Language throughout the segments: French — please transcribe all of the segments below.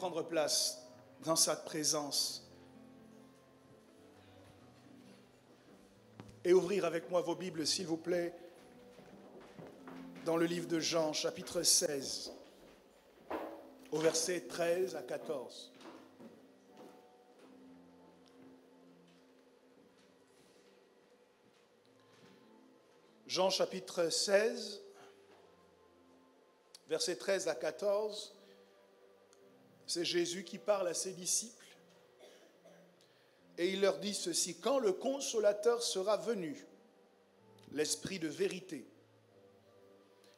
prendre place dans sa présence et ouvrir avec moi vos Bibles, s'il vous plaît, dans le livre de Jean, chapitre 16, au verset 13 à 14. Jean, chapitre 16, versets 13 à 14, c'est Jésus qui parle à ses disciples. Et il leur dit ceci: quand le Consolateur sera venu, l'Esprit de vérité,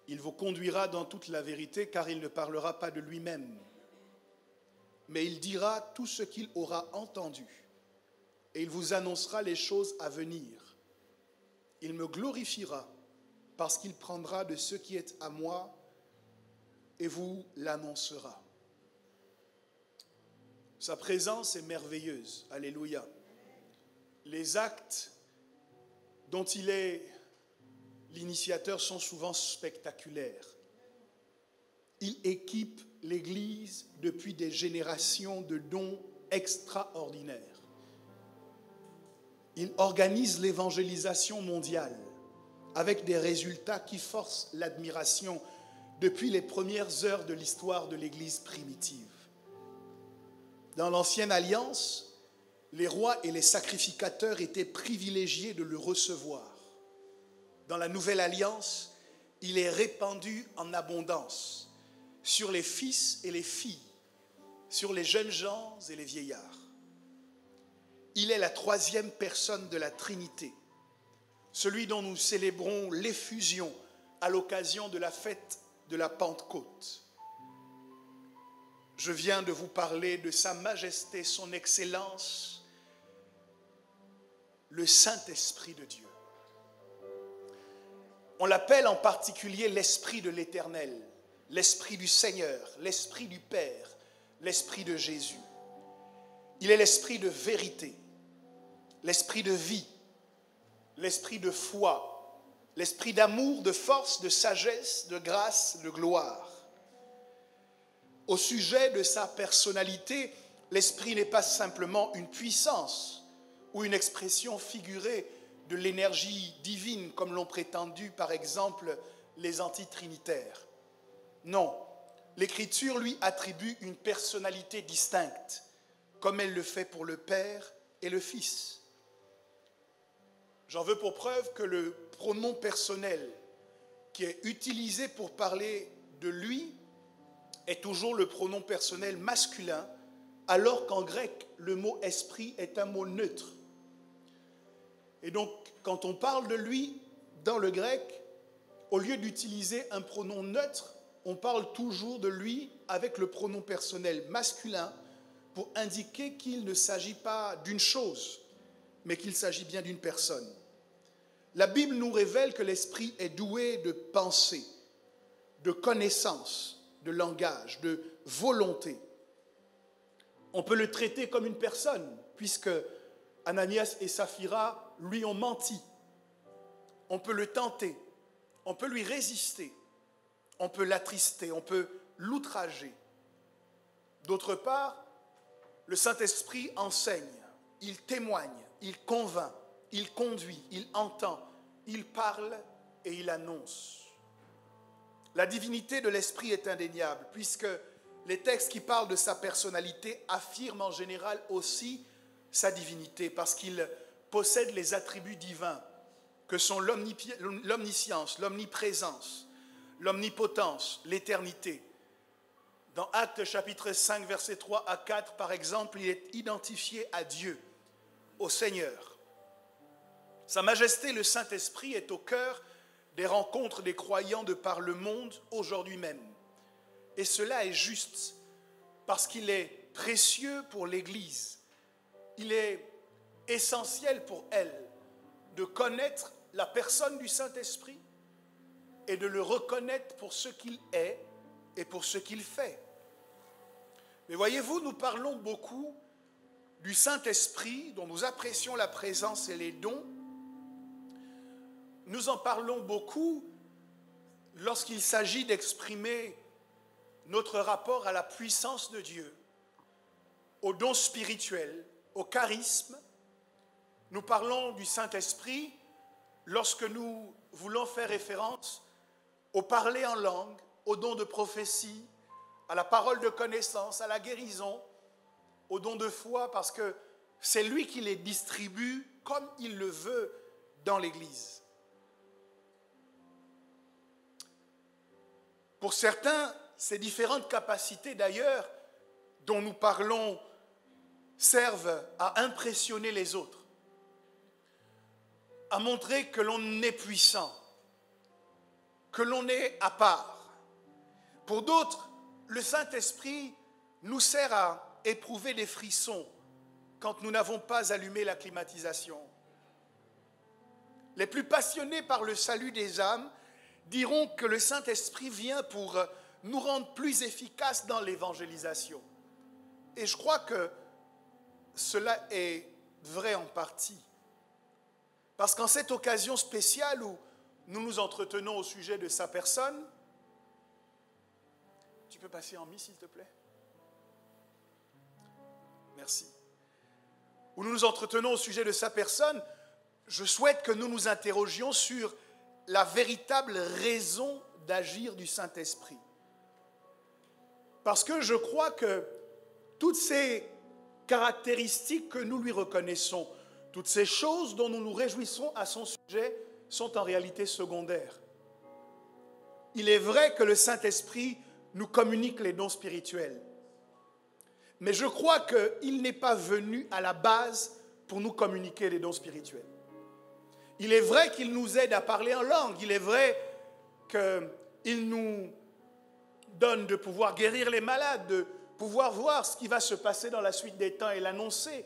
il vous conduira dans toute la vérité, car il ne parlera pas de lui-même, mais il dira tout ce qu'il aura entendu, et il vous annoncera les choses à venir. Il me glorifiera, parce qu'il prendra de ce qui est à moi et vous l'annoncera. Sa présence est merveilleuse. Alléluia. Les actes dont il est l'initiateur sont souvent spectaculaires. Il équipe l'Église depuis des générations de dons extraordinaires. Il organise l'évangélisation mondiale avec des résultats qui forcent l'admiration depuis les premières heures de l'histoire de l'Église primitive. Dans l'Ancienne Alliance, les rois et les sacrificateurs étaient privilégiés de le recevoir. Dans la Nouvelle Alliance, il est répandu en abondance sur les fils et les filles, sur les jeunes gens et les vieillards. Il est la troisième personne de la Trinité, celui dont nous célébrons l'effusion à l'occasion de la fête de la Pentecôte. Je viens de vous parler de sa majesté, son excellence, le Saint-Esprit de Dieu. On l'appelle en particulier l'Esprit de l'Éternel, l'Esprit du Seigneur, l'Esprit du Père, l'Esprit de Jésus. Il est l'Esprit de vérité, l'Esprit de vie, l'Esprit de foi, l'Esprit d'amour, de force, de sagesse, de grâce, de gloire. Au sujet de sa personnalité, l'Esprit n'est pas simplement une puissance ou une expression figurée de l'énergie divine, comme l'ont prétendu par exemple les antitrinitaires. Non, l'Écriture lui attribue une personnalité distincte, comme elle le fait pour le Père et le Fils. J'en veux pour preuve que le pronom personnel qui est utilisé pour parler de lui est toujours le pronom personnel masculin, alors qu'en grec, le mot « esprit » est un mot neutre. Et donc, quand on parle de lui, dans le grec, au lieu d'utiliser un pronom neutre, on parle toujours de lui avec le pronom personnel masculin pour indiquer qu'il ne s'agit pas d'une chose, mais qu'il s'agit bien d'une personne. La Bible nous révèle que l'esprit est doué de pensée, de connaissance, de langage, de volonté. On peut le traiter comme une personne, puisque Ananias et Saphira lui ont menti. On peut le tenter, on peut lui résister, on peut l'attrister, on peut l'outrager. D'autre part, le Saint-Esprit enseigne, il témoigne, il convainc, il conduit, il entend, il parle et il annonce. La divinité de l'Esprit est indéniable, puisque les textes qui parlent de sa personnalité affirment en général aussi sa divinité, parce qu'il possède les attributs divins, que sont l'omniscience, l'omniprésence, l'omnipotence, l'éternité. Dans Actes chapitre 5, versets 3 à 4, par exemple, il est identifié à Dieu, au Seigneur. Sa majesté, le Saint-Esprit, est au cœur des rencontres des croyants de par le monde aujourd'hui même. Et cela est juste parce qu'il est précieux pour l'Église. Il est essentiel pour elle de connaître la personne du Saint-Esprit et de le reconnaître pour ce qu'il est et pour ce qu'il fait. Mais voyez-vous, nous parlons beaucoup du Saint-Esprit, dont nous apprécions la présence et les dons. Nous en parlons beaucoup lorsqu'il s'agit d'exprimer notre rapport à la puissance de Dieu, aux dons spirituels, au charisme. Nous parlons du Saint-Esprit lorsque nous voulons faire référence au parler en langue, au don de prophétie, à la parole de connaissance, à la guérison, au don de foi, parce que c'est lui qui les distribue comme il le veut dans l'Église. Pour certains, ces différentes capacités d'ailleurs dont nous parlons servent à impressionner les autres, à montrer que l'on est puissant, que l'on est à part. Pour d'autres, le Saint-Esprit nous sert à éprouver des frissons quand nous n'avons pas allumé la climatisation. Les plus passionnés par le salut des âmes diront que le Saint-Esprit vient pour nous rendre plus efficaces dans l'évangélisation. Et je crois que cela est vrai en partie. Parce qu'en cette occasion spéciale où nous nous entretenons au sujet de sa personne, tu peux passer en mi, s'il te plaît? Merci. Où nous nous entretenons au sujet de sa personne, je souhaite que nous nous interrogions sur la véritable raison d'agir du Saint-Esprit. Parce que je crois que toutes ces caractéristiques que nous lui reconnaissons, toutes ces choses dont nous nous réjouissons à son sujet, sont en réalité secondaires. Il est vrai que le Saint-Esprit nous communique les dons spirituels. Mais je crois qu'il n'est pas venu à la base pour nous communiquer les dons spirituels. Il est vrai qu'il nous aide à parler en langue. Il est vrai qu'il nous donne de pouvoir guérir les malades, de pouvoir voir ce qui va se passer dans la suite des temps et l'annoncer.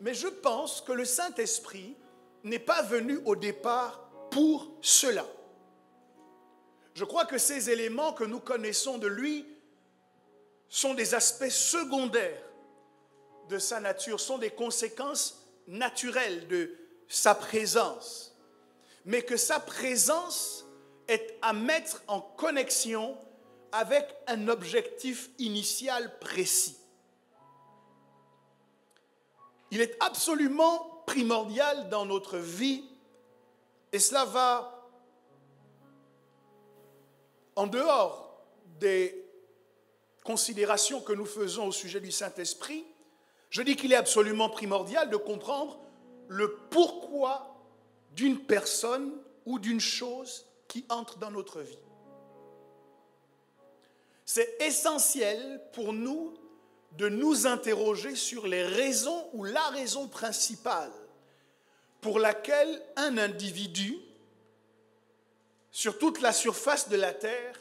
Mais je pense que le Saint-Esprit n'est pas venu au départ pour cela. Je crois que ces éléments que nous connaissons de lui sont des aspects secondaires de sa nature, sont des conséquences naturelles de sa présence, mais que sa présence est à mettre en connexion avec un objectif initial précis. Il est absolument primordial dans notre vie, et cela va en dehors des considérations que nous faisons au sujet du Saint-Esprit. Je dis qu'il est absolument primordial de comprendre le pourquoi d'une personne ou d'une chose qui entre dans notre vie. C'est essentiel pour nous de nous interroger sur les raisons ou la raison principale pour laquelle un individu, sur toute la surface de la terre,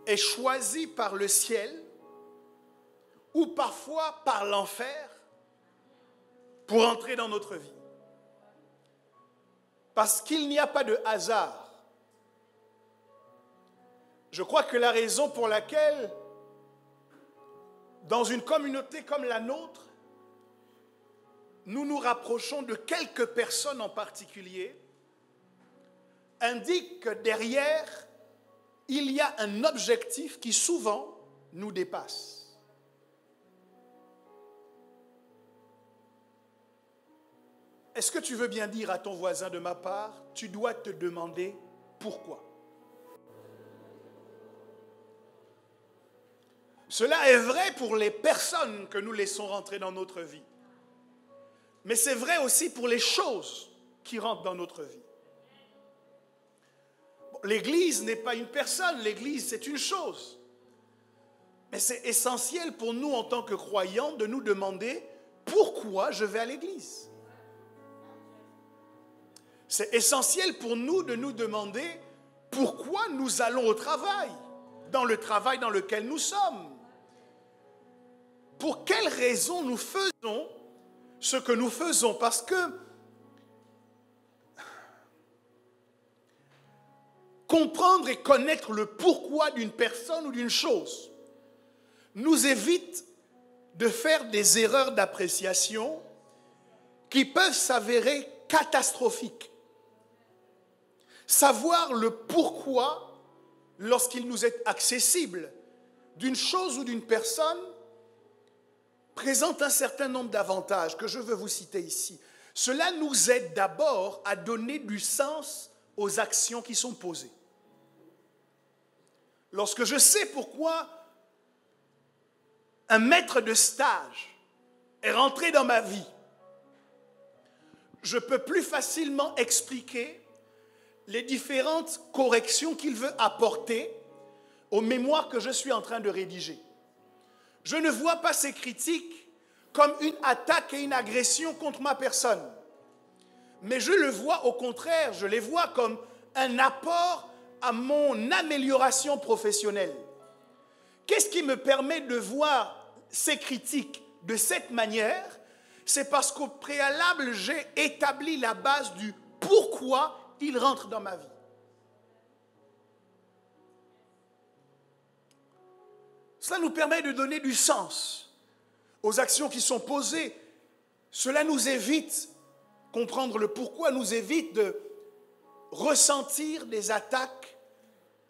est choisi par le ciel ou parfois par l'enfer pour entrer dans notre vie. Parce qu'il n'y a pas de hasard. Je crois que la raison pour laquelle, dans une communauté comme la nôtre, nous nous rapprochons de quelques personnes en particulier, indique que derrière, il y a un objectif qui souvent nous dépasse. Est-ce que tu veux bien dire à ton voisin de ma part, tu dois te demander pourquoi? Cela est vrai pour les personnes que nous laissons rentrer dans notre vie. Mais c'est vrai aussi pour les choses qui rentrent dans notre vie. L'Église n'est pas une personne, l'Église c'est une chose. Mais c'est essentiel pour nous en tant que croyants de nous demander pourquoi je vais à l'Église. C'est essentiel pour nous de nous demander pourquoi nous allons au travail, dans le travail dans lequel nous sommes. Pour quelles raisons nous faisons ce que nous faisons? Parce que comprendre et connaître le pourquoi d'une personne ou d'une chose nous évite de faire des erreurs d'appréciation qui peuvent s'avérer catastrophiques. Savoir le pourquoi, lorsqu'il nous est accessible, d'une chose ou d'une personne, présente un certain nombre d'avantages que je veux vous citer ici. Cela nous aide d'abord à donner du sens aux actions qui sont posées. Lorsque je sais pourquoi un maître de stage est rentré dans ma vie, je peux plus facilement expliquer les différentes corrections qu'il veut apporter aux mémoires que je suis en train de rédiger. Je ne vois pas ces critiques comme une attaque et une agression contre ma personne. Mais je le vois au contraire, je les vois comme un apport à mon amélioration professionnelle. Qu'est-ce qui me permet de voir ces critiques de cette manière? C'est parce qu'au préalable, j'ai établi la base du pourquoi il rentre dans ma vie. Cela nous permet de donner du sens aux actions qui sont posées. Cela nous évite, comprendre le pourquoi, nous évite de ressentir des attaques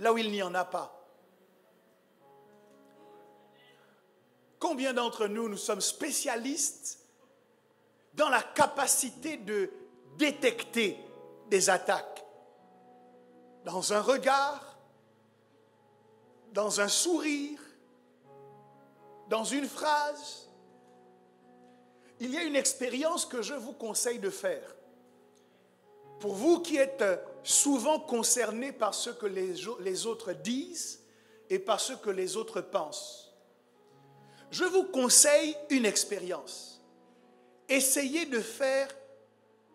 là où il n'y en a pas. Combien d'entre nous sommes spécialistes dans la capacité de détecter des attaques dans un regard, dans un sourire, dans une phrase? Il y a une expérience que je vous conseille de faire. Pour vous qui êtes souvent concernés par ce que les autres disent et par ce que les autres pensent, je vous conseille une expérience. Essayez de faire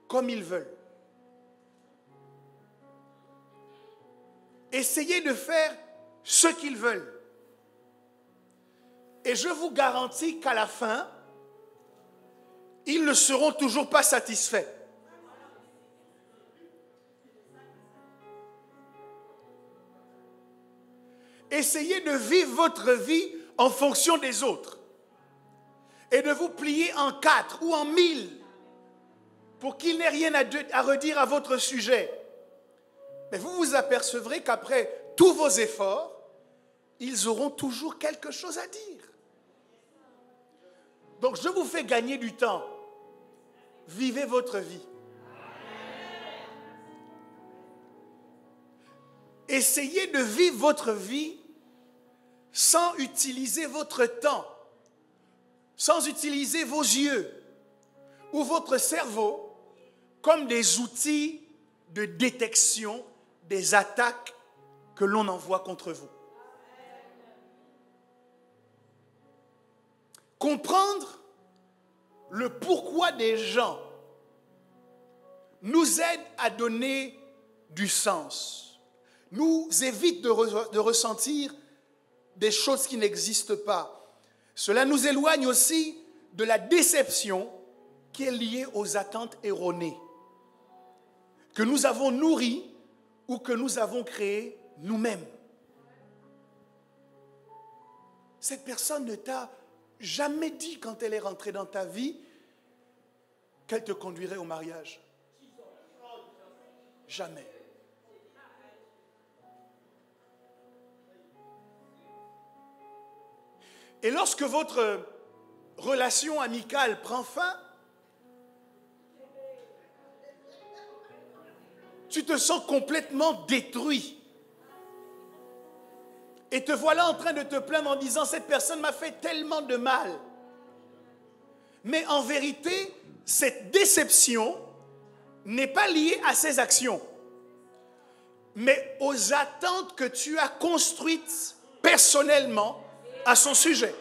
comme ils veulent. Essayez de faire ce qu'ils veulent. Et je vous garantis qu'à la fin, ils ne seront toujours pas satisfaits. Essayez de vivre votre vie en fonction des autres et de vous plier en 4 ou en 1000 pour qu'il n'ait rien à redire à votre sujet. Mais vous vous apercevrez qu'après tous vos efforts, ils auront toujours quelque chose à dire. Donc je vous fais gagner du temps. Vivez votre vie. Essayez de vivre votre vie sans utiliser votre temps, sans utiliser vos yeux ou votre cerveau comme des outils de détection des attaques que l'on envoie contre vous. Comprendre le pourquoi des gens nous aide à donner du sens, nous évite de ressentir des choses qui n'existent pas. Cela nous éloigne aussi de la déception qui est liée aux attentes erronées que nous avons nourries ou que nous avons créées nous-mêmes. Cette personne ne t'a jamais dit quand elle est rentrée dans ta vie qu'elle te conduirait au mariage. Jamais. Et lorsque votre relation amicale prend fin, tu te sens complètement détruit. Et te voilà en train de te plaindre en disant « Cette personne m'a fait tellement de mal ». Mais en vérité, cette déception n'est pas liée à ses actions, mais aux attentes que tu as construites personnellement à son sujet.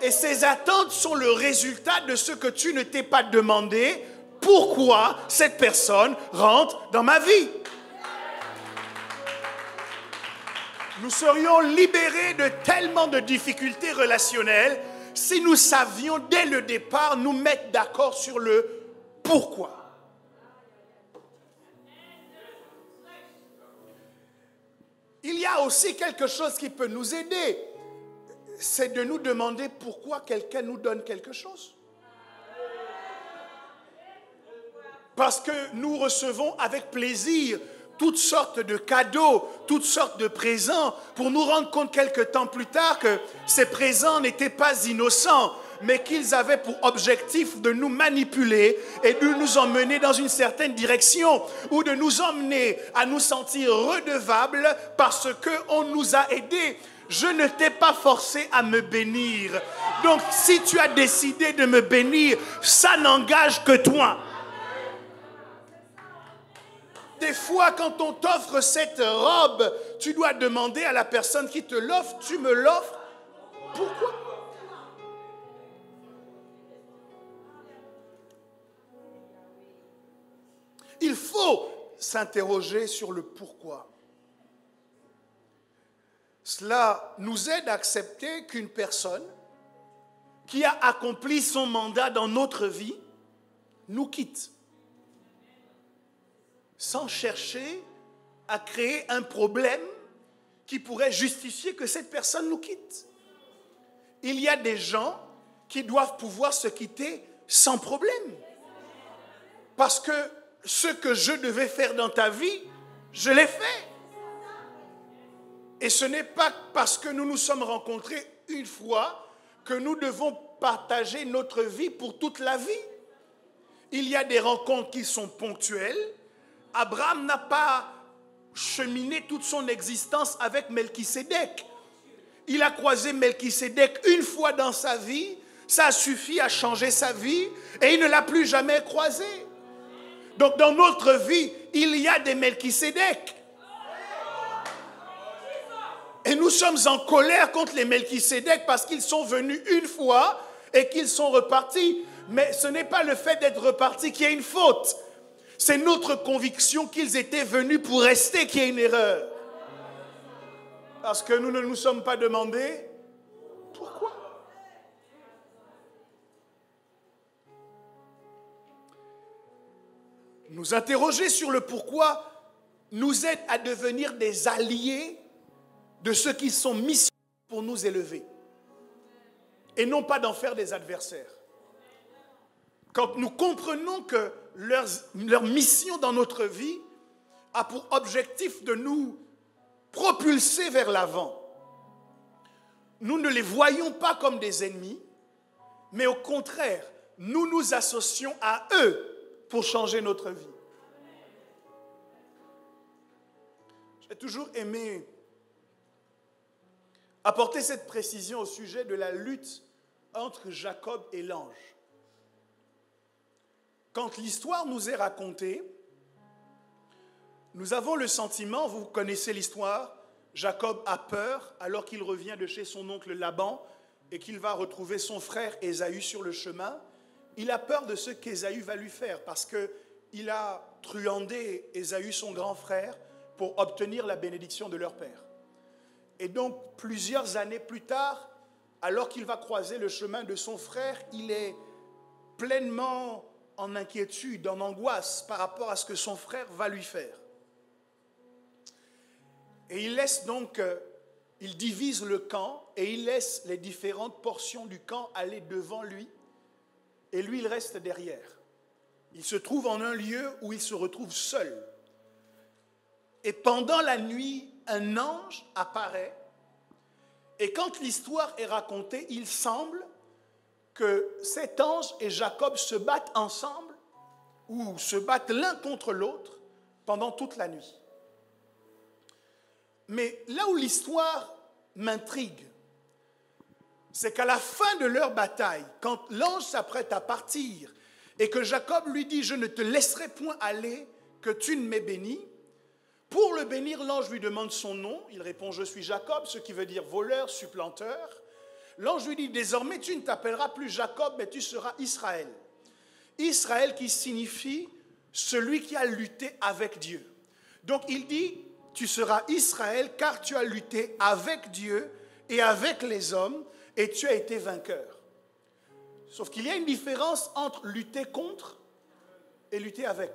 Et ces attentes sont le résultat de ce que tu ne t'es pas demandé. Pourquoi cette personne rentre dans ma vie? Nous serions libérés de tellement de difficultés relationnelles si nous savions dès le départ nous mettre d'accord sur le pourquoi. Il y a aussi quelque chose qui peut nous aider, c'est de nous demander pourquoi quelqu'un nous donne quelque chose. Parce que nous recevons avec plaisir toutes sortes de cadeaux, toutes sortes de présents, pour nous rendre compte quelque temps plus tard que ces présents n'étaient pas innocents, mais qu'ils avaient pour objectif de nous manipuler et de nous emmener dans une certaine direction ou de nous emmener à nous sentir redevables parce qu'on nous a aidés. Je ne t'ai pas forcé à me bénir. Donc si tu as décidé de me bénir, ça n'engage que toi. Des fois, quand on t'offre cette robe, tu dois demander à la personne qui te l'offre, tu me l'offres, pourquoi? Il faut s'interroger sur le pourquoi. Cela nous aide à accepter qu'une personne qui a accompli son mandat dans notre vie nous quitte, sans chercher à créer un problème qui pourrait justifier que cette personne nous quitte. Il y a des gens qui doivent pouvoir se quitter sans problème. Parce que ce que je devais faire dans ta vie, je l'ai fait. Et ce n'est pas parce que nous nous sommes rencontrés une fois que nous devons partager notre vie pour toute la vie. Il y a des rencontres qui sont ponctuelles. Abraham n'a pas cheminé toute son existence avec Melchisédek. Il a croisé Melchisédek une fois dans sa vie. Ça a suffi à changer sa vie et il ne l'a plus jamais croisé. Donc dans notre vie, il y a des Melchisédek. Et nous sommes en colère contre les Melchisédek parce qu'ils sont venus une fois et qu'ils sont repartis. Mais ce n'est pas le fait d'être repartis qui est une faute. C'est notre conviction qu'ils étaient venus pour rester qui est une erreur. Parce que nous ne nous sommes pas demandé pourquoi. Nous interroger sur le pourquoi nous aide à devenir des alliés de ceux qui sont missionnés pour nous élever. Et non pas d'en faire des adversaires. Quand nous comprenons que leur mission dans notre vie a pour objectif de nous propulser vers l'avant, nous ne les voyons pas comme des ennemis, mais au contraire, nous nous associons à eux pour changer notre vie. J'ai toujours aimé apporter cette précision au sujet de la lutte entre Jacob et l'ange. Quand l'histoire nous est racontée, nous avons le sentiment, vous connaissez l'histoire, Jacob a peur alors qu'il revient de chez son oncle Laban et qu'il va retrouver son frère Ésaü sur le chemin. Il a peur de ce qu'Ésaü va lui faire parce qu'il a truandé Ésaü, son grand frère, pour obtenir la bénédiction de leur père. Et donc, plusieurs années plus tard, alors qu'il va croiser le chemin de son frère, il est pleinement en inquiétude, en angoisse par rapport à ce que son frère va lui faire. Et il laisse donc, il divise le camp et il laisse les différentes portions du camp aller devant lui et lui il reste derrière. Il se trouve en un lieu où il se retrouve seul. Et pendant la nuit, un ange apparaît et quand l'histoire est racontée, il semble que cet ange et Jacob se battent ensemble ou se battent l'un contre l'autre pendant toute la nuit. Mais là où l'histoire m'intrigue, c'est qu'à la fin de leur bataille, quand l'ange s'apprête à partir et que Jacob lui dit « Je ne te laisserai point aller, que tu ne m'aies béni », pour le bénir, l'ange lui demande son nom. Il répond « Je suis Jacob », ce qui veut dire voleur, supplanteur. L'ange lui dit « Désormais, tu ne t'appelleras plus Jacob, mais tu seras Israël. » Israël qui signifie celui qui a lutté avec Dieu. Donc il dit « Tu seras Israël car tu as lutté avec Dieu et avec les hommes et tu as été vainqueur. » Sauf qu'il y a une différence entre lutter contre et lutter avec.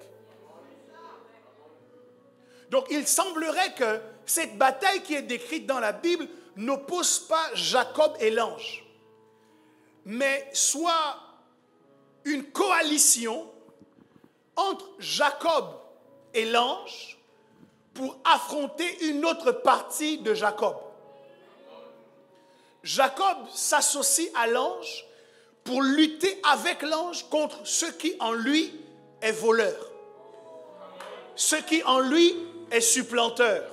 Donc il semblerait que cette bataille qui est décrite dans la Bible n'oppose pas Jacob et l'ange, mais soit une coalition entre Jacob et l'ange pour affronter une autre partie de Jacob. Jacob s'associe à l'ange pour lutter avec l'ange contre ce qui en lui est voleur, ce qui en lui est supplanteur,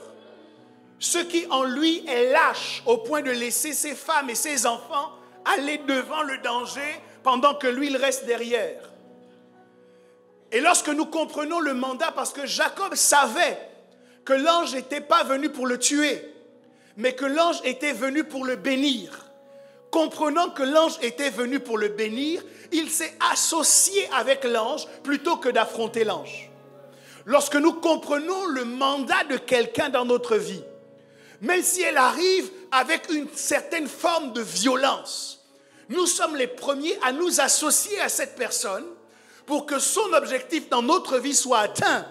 ce qui en lui est lâche au point de laisser ses femmes et ses enfants aller devant le danger pendant que lui il reste derrière. Et lorsque nous comprenons le mandat, parce que Jacob savait que l'ange n'était pas venu pour le tuer, mais que l'ange était venu pour le bénir. Comprenant que l'ange était venu pour le bénir, il s'est associé avec l'ange plutôt que d'affronter l'ange. Lorsque nous comprenons le mandat de quelqu'un dans notre vie, même si elle arrive avec une certaine forme de violence, nous sommes les premiers à nous associer à cette personne pour que son objectif dans notre vie soit atteint,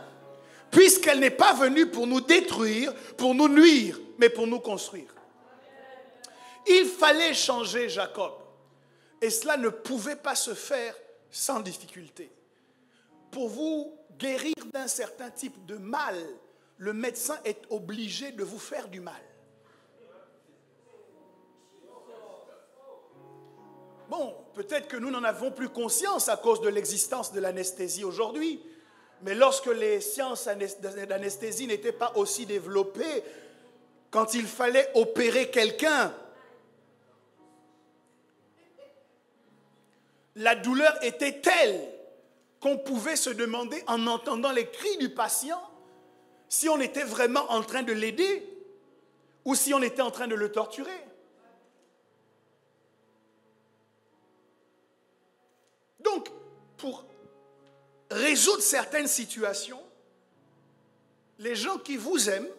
puisqu'elle n'est pas venue pour nous détruire, pour nous nuire, mais pour nous construire. Il fallait changer Jacob, et cela ne pouvait pas se faire sans difficulté. Pour vous guérir d'un certain type de mal, le médecin est obligé de vous faire du mal. Bon, peut-être que nous n'en avons plus conscience à cause de l'existence de l'anesthésie aujourd'hui, mais lorsque les sciences d'anesthésie n'étaient pas aussi développées, quand il fallait opérer quelqu'un, la douleur était telle qu'on pouvait se demander, en entendant les cris du patient, si on était vraiment en train de l'aider ou si on était en train de le torturer. Donc, pour résoudre certaines situations, les gens qui vous aiment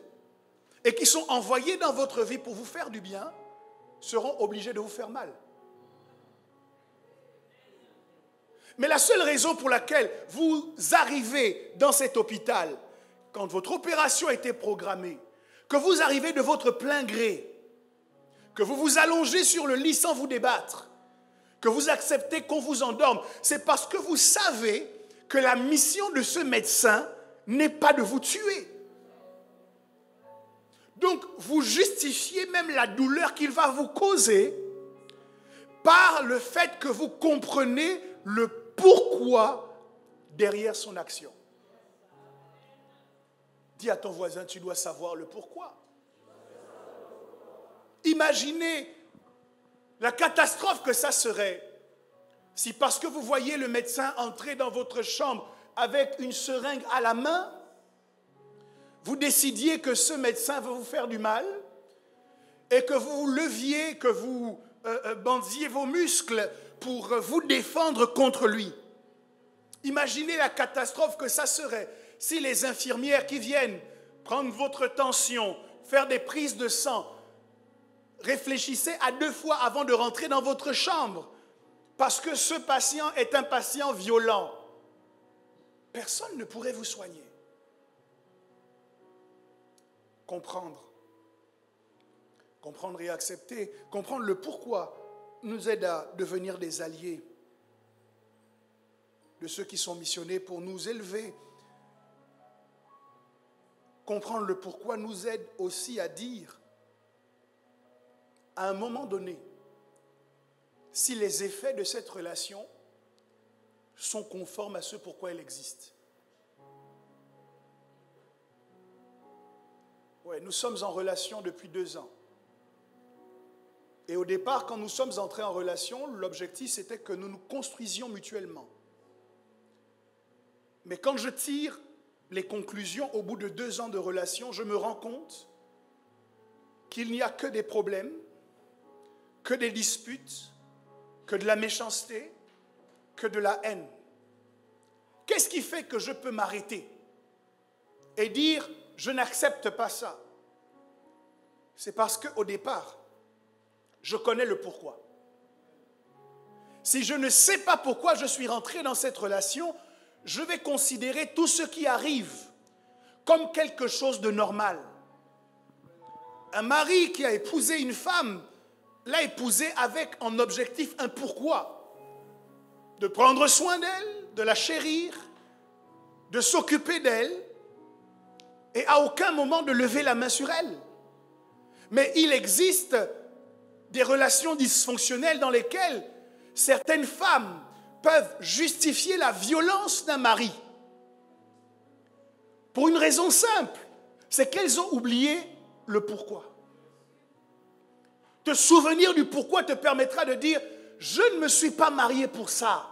et qui sont envoyés dans votre vie pour vous faire du bien seront obligés de vous faire mal. Mais la seule raison pour laquelle vous arrivez dans cet hôpital, quand votre opération a été programmée, que vous arrivez de votre plein gré, que vous vous allongez sur le lit sans vous débattre, que vous acceptez qu'on vous endorme, c'est parce que vous savez que la mission de ce médecin n'est pas de vous tuer. Donc, vous justifiez même la douleur qu'il va vous causer par le fait que vous comprenez le pourquoi derrière son action. Dis à ton voisin, tu dois savoir le pourquoi. Imaginez la catastrophe que ça serait si parce que vous voyez le médecin entrer dans votre chambre avec une seringue à la main, vous décidiez que ce médecin veut vous faire du mal et que vous leviez, que vous bandiez vos muscles pour vous défendre contre lui. Imaginez la catastrophe que ça serait si les infirmières qui viennent prendre votre tension, faire des prises de sang, réfléchissaient à 2 fois avant de rentrer dans votre chambre parce que ce patient est un patient violent. Personne ne pourrait vous soigner. Comprendre et accepter, comprendre le pourquoi nous aide à devenir des alliés de ceux qui sont missionnés pour nous élever. Comprendre le pourquoi nous aide aussi à dire, à un moment donné, si les effets de cette relation sont conformes à ce pourquoi elle existe. Ouais, nous sommes en relation depuis 2 ans. Et au départ, quand nous sommes entrés en relation, l'objectif c'était que nous nous construisions mutuellement. Mais quand je tire les conclusions au bout de 2 ans de relation, je me rends compte qu'il n'y a que des problèmes, que des disputes, que de la méchanceté, que de la haine. Qu'est-ce qui fait que je peux m'arrêter et dire « je n'accepte pas ça » ? C'est parce qu'au départ, je connais le pourquoi. Si je ne sais pas pourquoi je suis rentré dans cette relation, je vais considérer tout ce qui arrive comme quelque chose de normal. Un mari qui a épousé une femme l'a épousée avec en objectif un pourquoi. De prendre soin d'elle, de la chérir, de s'occuper d'elle et à aucun moment de lever la main sur elle. Mais il existe des relations dysfonctionnelles dans lesquelles Certaines femmes peuvent justifier la violence d'un mari pour une raison simple, c'est qu'elles ont oublié le pourquoi. Te souvenir du pourquoi te permettra de dire « Je ne me suis pas marié pour ça ».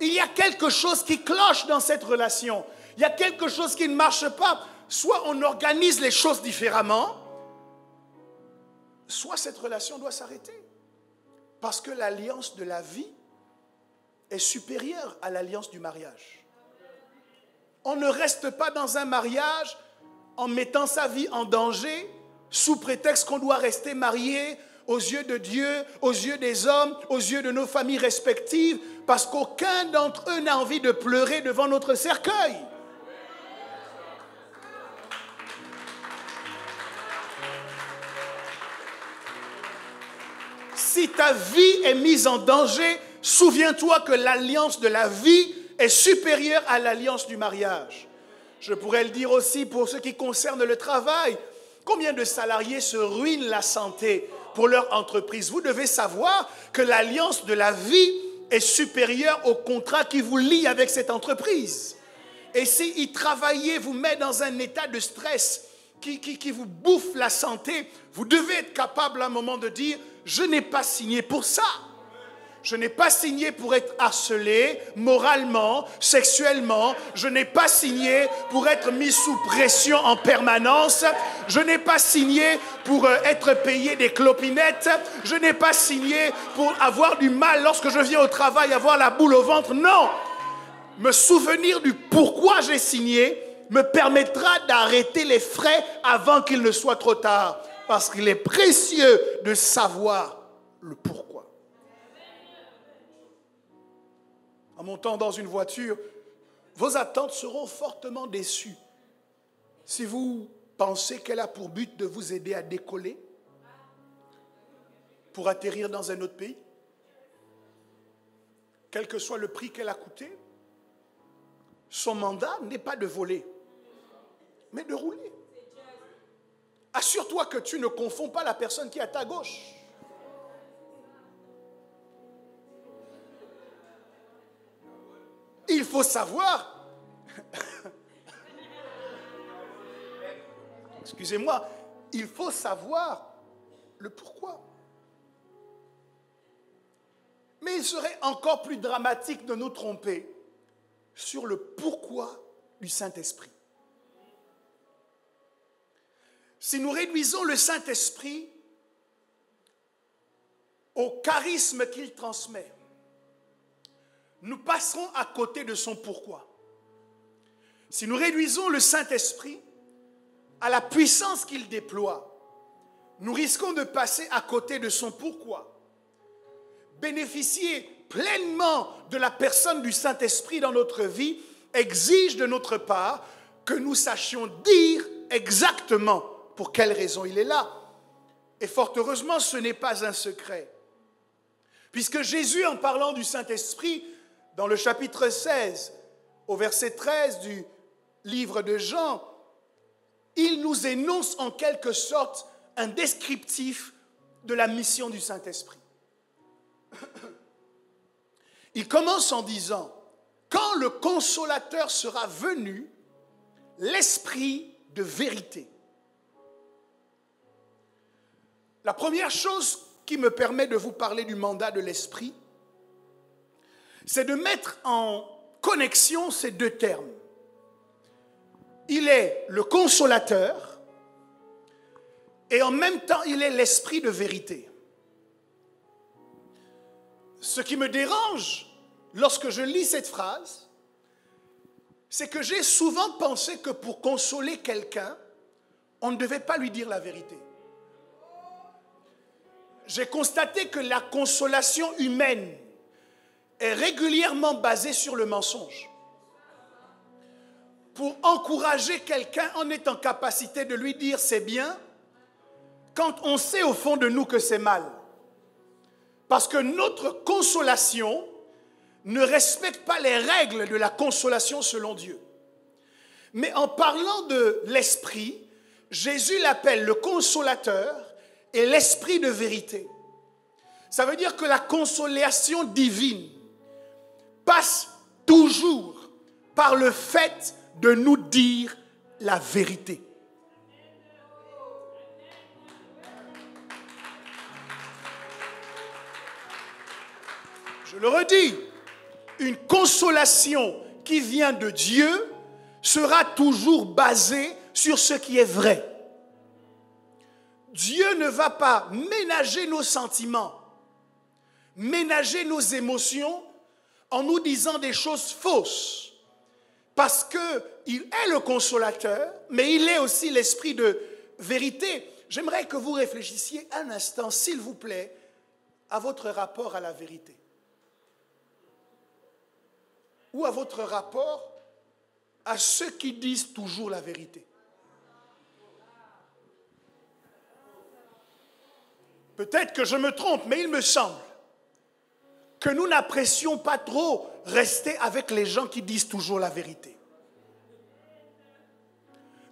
Il y a quelque chose qui cloche dans cette relation. Il y a quelque chose qui ne marche pas. Soit on organise les choses différemment, soit cette relation doit s'arrêter. Parce que l'alliance de la vie est supérieure à l'alliance du mariage. On ne reste pas dans un mariage en mettant sa vie en danger sous prétexte qu'on doit rester marié aux yeux de Dieu, aux yeux des hommes, aux yeux de nos familles respectives, parce qu'aucun d'entre eux n'a envie de pleurer devant notre cercueil. Si ta vie est mise en danger, souviens-toi que l'alliance de la vie est supérieure à l'alliance du mariage. Je pourrais le dire aussi pour ce qui concerne le travail. Combien de salariés se ruinent la santé pour leur entreprise? Vous devez savoir que l'alliance de la vie est supérieure au contrat qui vous lie avec cette entreprise. Et si y travailler vous met dans un état de stress qui vous bouffe la santé, vous devez être capable à un moment de dire « Je n'ai pas signé pour ça ». Je n'ai pas signé pour être harcelé moralement, sexuellement. Je n'ai pas signé pour être mis sous pression en permanence. Je n'ai pas signé pour être payé des clopinettes. Je n'ai pas signé pour avoir du mal lorsque je viens au travail, avoir la boule au ventre. Non! Me souvenir du pourquoi j'ai signé me permettra d'arrêter les frais avant qu'il ne soit trop tard. Parce qu'il est précieux de savoir le pourquoi. En montant dans une voiture, vos attentes seront fortement déçues. Si vous pensez qu'elle a pour but de vous aider à décoller, pour atterrir dans un autre pays, quel que soit le prix qu'elle a coûté, son mandat n'est pas de voler, mais de rouler. Assure-toi que tu ne confonds pas la personne qui est à ta gauche. Il faut savoir, excusez-moi, il faut savoir le pourquoi. Mais il serait encore plus dramatique de nous tromper sur le pourquoi du Saint-Esprit. Si nous réduisons le Saint-Esprit au charisme qu'il transmet, nous passerons à côté de son pourquoi. Si nous réduisons le Saint-Esprit à la puissance qu'il déploie, nous risquons de passer à côté de son pourquoi. Bénéficier pleinement de la personne du Saint-Esprit dans notre vie exige de notre part que nous sachions dire exactement pour quelle raison il est là. Et fort heureusement, ce n'est pas un secret. Puisque Jésus, en parlant du Saint-Esprit, dans le chapitre 16, au verset 13 du livre de Jean, il nous énonce en quelque sorte un descriptif de la mission du Saint-Esprit. Il commence en disant, quand le Consolateur sera venu, l'Esprit de vérité. La première chose qui me permet de vous parler du mandat de l'Esprit, c'est de mettre en connexion ces deux termes. Il est le consolateur et en même temps il est l'esprit de vérité. Ce qui me dérange lorsque je lis cette phrase, c'est que j'ai souvent pensé que pour consoler quelqu'un, on ne devait pas lui dire la vérité. J'ai constaté que la consolation humaine est régulièrement basée sur le mensonge. Pour encourager quelqu'un, on est en capacité de lui dire c'est bien, quand on sait au fond de nous que c'est mal. Parce que notre consolation ne respecte pas les règles de la consolation selon Dieu. Mais en parlant de l'Esprit, Jésus l'appelle le consolateur et l'Esprit de vérité. Ça veut dire que la consolation divine passe toujours par le fait de nous dire la vérité. Je le redis, une consolation qui vient de Dieu sera toujours basée sur ce qui est vrai. Dieu ne va pas ménager nos sentiments, ménager nos émotions en nous disant des choses fausses. Parce qu'il est le consolateur, mais il est aussi l'esprit de vérité. J'aimerais que vous réfléchissiez un instant, s'il vous plaît, à votre rapport à la vérité. Ou à votre rapport à ceux qui disent toujours la vérité. Peut-être que je me trompe, mais il me semble que nous n'apprécions pas trop rester avec les gens qui disent toujours la vérité.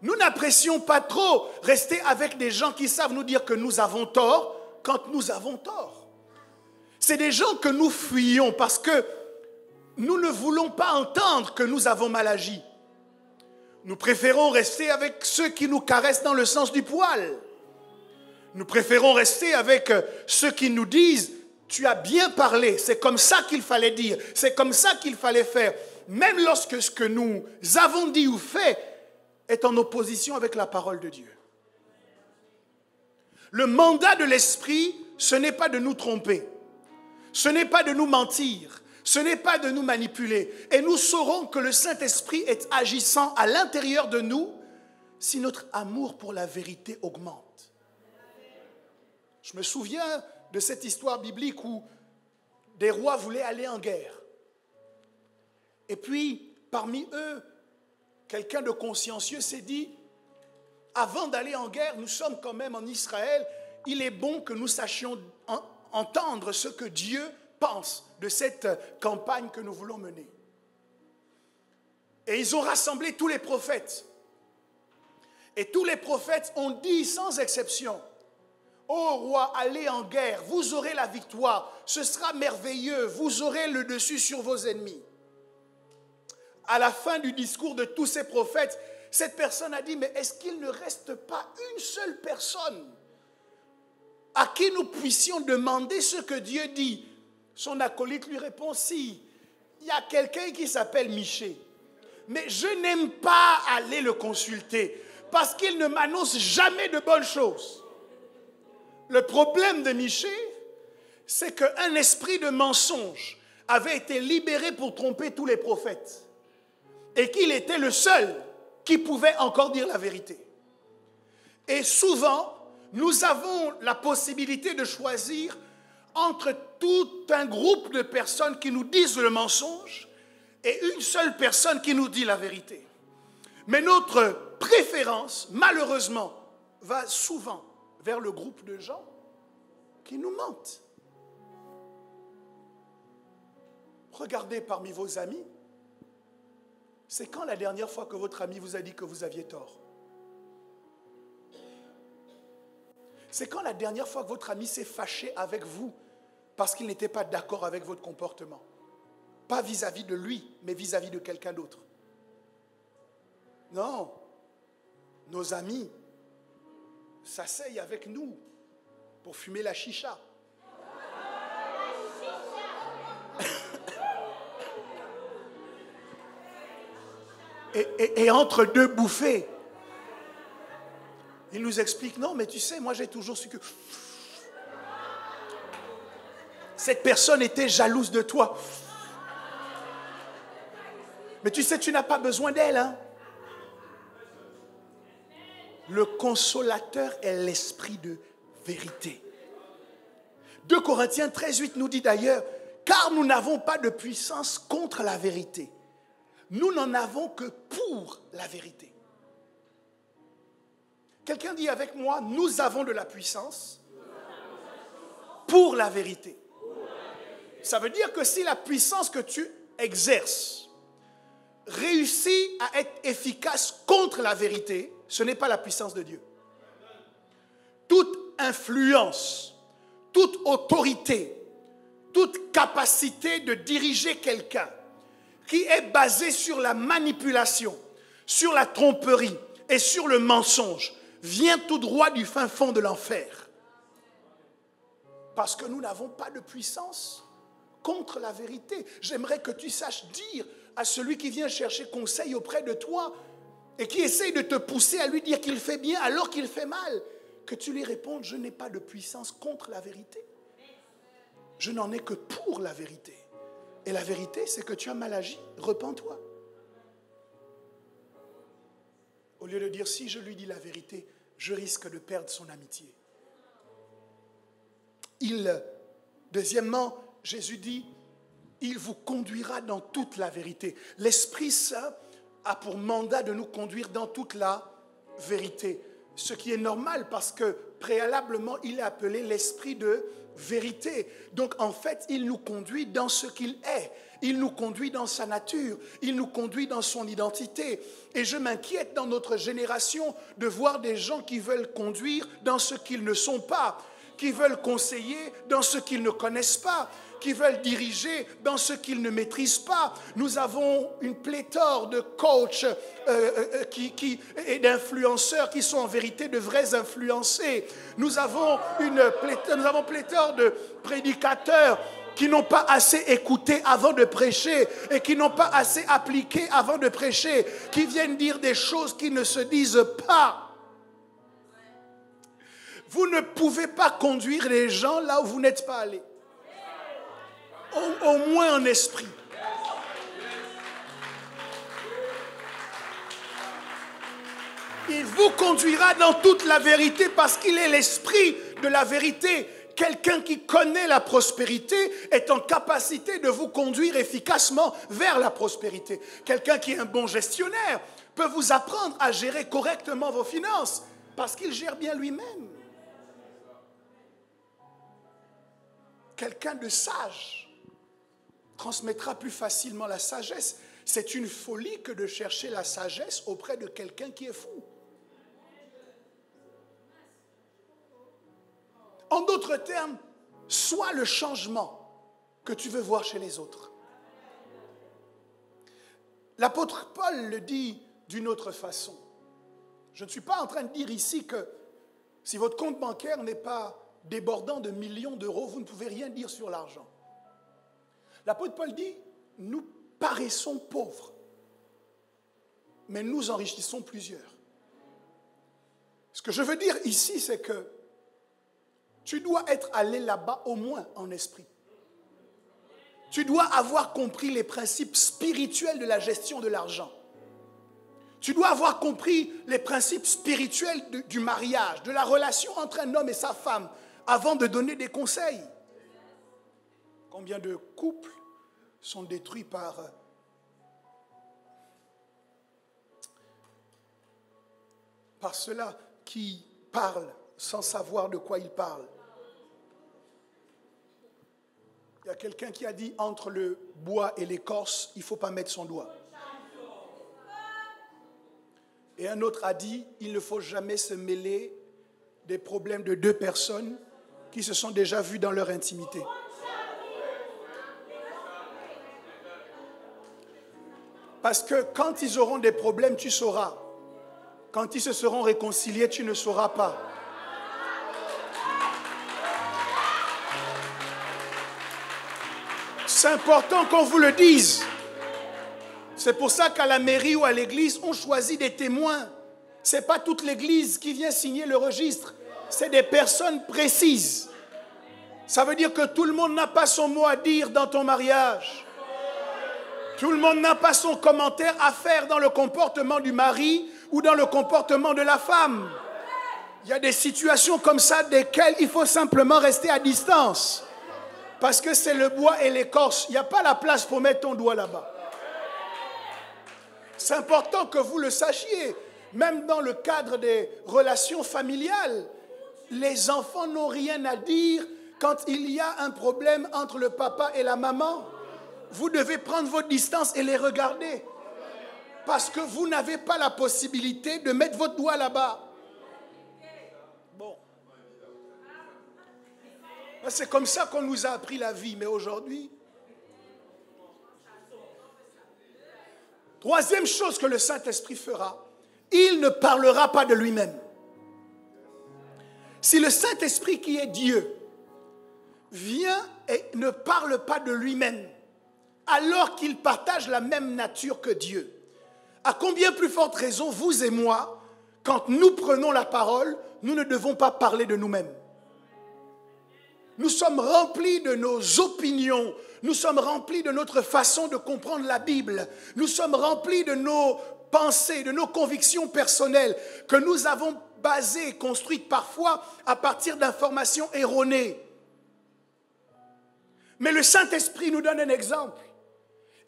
Nous n'apprécions pas trop rester avec des gens qui savent nous dire que nous avons tort quand nous avons tort. C'est des gens que nous fuyons parce que nous ne voulons pas entendre que nous avons mal agi. Nous préférons rester avec ceux qui nous caressent dans le sens du poil. Nous préférons rester avec ceux qui nous disent « Tu as bien parlé, c'est comme ça qu'il fallait dire, c'est comme ça qu'il fallait faire ». Même lorsque ce que nous avons dit ou fait est en opposition avec la parole de Dieu. Le mandat de l'Esprit, ce n'est pas de nous tromper, ce n'est pas de nous mentir, ce n'est pas de nous manipuler. Et nous saurons que le Saint-Esprit est agissant à l'intérieur de nous si notre amour pour la vérité augmente. Je me souviens de cette histoire biblique où des rois voulaient aller en guerre. Et puis, parmi eux, quelqu'un de consciencieux s'est dit, avant d'aller en guerre, nous sommes quand même en Israël, il est bon que nous sachions entendre ce que Dieu pense de cette campagne que nous voulons mener. Et ils ont rassemblé tous les prophètes. Et tous les prophètes ont dit sans exception, ô roi, allez en guerre, vous aurez la victoire, ce sera merveilleux, vous aurez le dessus sur vos ennemis. À la fin du discours de tous ces prophètes, cette personne a dit, mais est-ce qu'il ne reste pas une seule personne à qui nous puissions demander ce que Dieu dit? Son acolyte lui répond, si, il y a quelqu'un qui s'appelle Michée, mais je n'aime pas aller le consulter parce qu'il ne m'annonce jamais de bonnes choses. Le problème de Michée, c'est qu'un esprit de mensonge avait été libéré pour tromper tous les prophètes et qu'il était le seul qui pouvait encore dire la vérité. Et souvent, nous avons la possibilité de choisir entre tout un groupe de personnes qui nous disent le mensonge et une seule personne qui nous dit la vérité. Mais notre préférence, malheureusement, va souvent vers le groupe de gens qui nous mentent. Regardez parmi vos amis, c'est quand la dernière fois que votre ami vous a dit que vous aviez tort? C'est quand la dernière fois que votre ami s'est fâché avec vous parce qu'il n'était pas d'accord avec votre comportement? Pas vis-à-vis de lui, mais vis-à-vis de quelqu'un d'autre. Non, nos amis s'asseyent avec nous pour fumer la chicha. Et entre deux bouffées, il nous explique, non, mais tu sais, moi j'ai toujours su que cette personne était jalouse de toi. Mais tu sais, tu n'as pas besoin d'elle. Hein? Le consolateur est l'esprit de vérité. 2 Corinthiens 13:8 nous dit d'ailleurs, car nous n'avons pas de puissance contre la vérité. Nous n'en avons que pour la vérité. Quelqu'un dit avec moi, nous avons de la puissance pour la vérité. Ça veut dire que si la puissance que tu exerces réussit à être efficace contre la vérité, ce n'est pas la puissance de Dieu. Toute influence, toute autorité, toute capacité de diriger quelqu'un qui est basée sur la manipulation, sur la tromperie et sur le mensonge, vient tout droit du fin fond de l'enfer. Parce que nous n'avons pas de puissance contre la vérité. J'aimerais que tu saches dire à celui qui vient chercher conseil auprès de toi et qui essaye de te pousser à lui dire qu'il fait bien alors qu'il fait mal, que tu lui répondes, je n'ai pas de puissance contre la vérité. Je n'en ai que pour la vérité. Et la vérité, c'est que tu as mal agi, repens-toi. Au lieu de dire, si je lui dis la vérité, je risque de perdre son amitié. Deuxièmement, Jésus dit, il vous conduira dans toute la vérité. L'Esprit Saint a pour mandat de nous conduire dans toute la vérité. Ce qui est normal parce que préalablement, il est appelé l'Esprit de vérité. Donc en fait, il nous conduit dans ce qu'il est. Il nous conduit dans sa nature. Il nous conduit dans son identité. Et je m'inquiète dans notre génération de voir des gens qui veulent conduire dans ce qu'ils ne sont pas, qui veulent conseiller dans ce qu'ils ne connaissent pas, qui veulent diriger dans ce qu'ils ne maîtrisent pas. Nous avons une pléthore de coachs et d'influenceurs qui sont en vérité de vrais influencés. Nous avons pléthore de prédicateurs qui n'ont pas assez écouté avant de prêcher et qui n'ont pas assez appliqué avant de prêcher, qui viennent dire des choses qui ne se disent pas. Vous ne pouvez pas conduire les gens là où vous n'êtes pas allés. Au moins en esprit. Il vous conduira dans toute la vérité parce qu'il est l'esprit de la vérité. Quelqu'un qui connaît la prospérité est en capacité de vous conduire efficacement vers la prospérité. Quelqu'un qui est un bon gestionnaire peut vous apprendre à gérer correctement vos finances parce qu'il gère bien lui-même. Quelqu'un de sage transmettra plus facilement la sagesse. C'est une folie que de chercher la sagesse auprès de quelqu'un qui est fou. En d'autres termes, sois le changement que tu veux voir chez les autres. L'apôtre Paul le dit d'une autre façon. Je ne suis pas en train de dire ici que si votre compte bancaire n'est pas débordant de millions d'euros, vous ne pouvez rien dire sur l'argent. L'apôtre Paul dit, nous paraissons pauvres, mais nous enrichissons plusieurs. Ce que je veux dire ici, c'est que tu dois être allé là-bas au moins en esprit. Tu dois avoir compris les principes spirituels de la gestion de l'argent. Tu dois avoir compris les principes spirituels du mariage, de la relation entre un homme et sa femme, avant de donner des conseils. Combien de couples sont détruits par ceux-là qui parlent sans savoir de quoi ils parlent. Il y a quelqu'un qui a dit, entre le bois et l'écorce, il ne faut pas mettre son doigt. Et un autre a dit, il ne faut jamais se mêler des problèmes de deux personnes qui se sont déjà vues dans leur intimité. Parce que quand ils auront des problèmes, tu sauras. Quand ils se seront réconciliés, tu ne sauras pas. C'est important qu'on vous le dise. C'est pour ça qu'à la mairie ou à l'église, on choisit des témoins. Ce n'est pas toute l'église qui vient signer le registre. C'est des personnes précises. Ça veut dire que tout le monde n'a pas son mot à dire dans ton mariage. Tout le monde n'a pas son commentaire à faire dans le comportement du mari ou dans le comportement de la femme. Il y a des situations comme ça desquelles il faut simplement rester à distance. Parce que c'est le bois et l'écorce. Il n'y a pas la place pour mettre ton doigt là-bas. C'est important que vous le sachiez. Même dans le cadre des relations familiales, les enfants n'ont rien à dire quand il y a un problème entre le papa et la maman. Vous devez prendre votre distance et les regarder. Parce que vous n'avez pas la possibilité de mettre votre doigt là-bas. Bon. C'est comme ça qu'on nous a appris la vie, mais aujourd'hui... Troisième chose que le Saint-Esprit fera, il ne parlera pas de lui-même. Si le Saint-Esprit qui est Dieu vient et ne parle pas de lui-même, alors qu'il partage la même nature que Dieu, à combien plus forte raison, vous et moi, quand nous prenons la parole, nous ne devons pas parler de nous-mêmes. Nous sommes remplis de nos opinions, nous sommes remplis de notre façon de comprendre la Bible, nous sommes remplis de nos pensées, de nos convictions personnelles que nous avons basées et construites parfois à partir d'informations erronées. Mais le Saint-Esprit nous donne un exemple.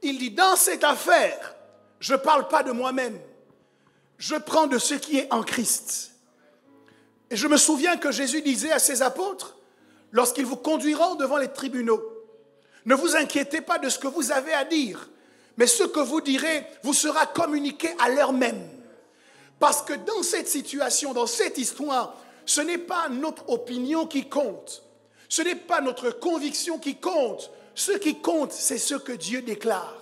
Il dit, dans cette affaire, je ne parle pas de moi-même, je prends de ce qui est en Christ. Et je me souviens que Jésus disait à ses apôtres, lorsqu'ils vous conduiront devant les tribunaux, ne vous inquiétez pas de ce que vous avez à dire, mais ce que vous direz vous sera communiqué à l'heure même. Parce que dans cette situation, dans cette histoire, ce n'est pas notre opinion qui compte, ce n'est pas notre conviction qui compte, ce qui compte, c'est ce que Dieu déclare.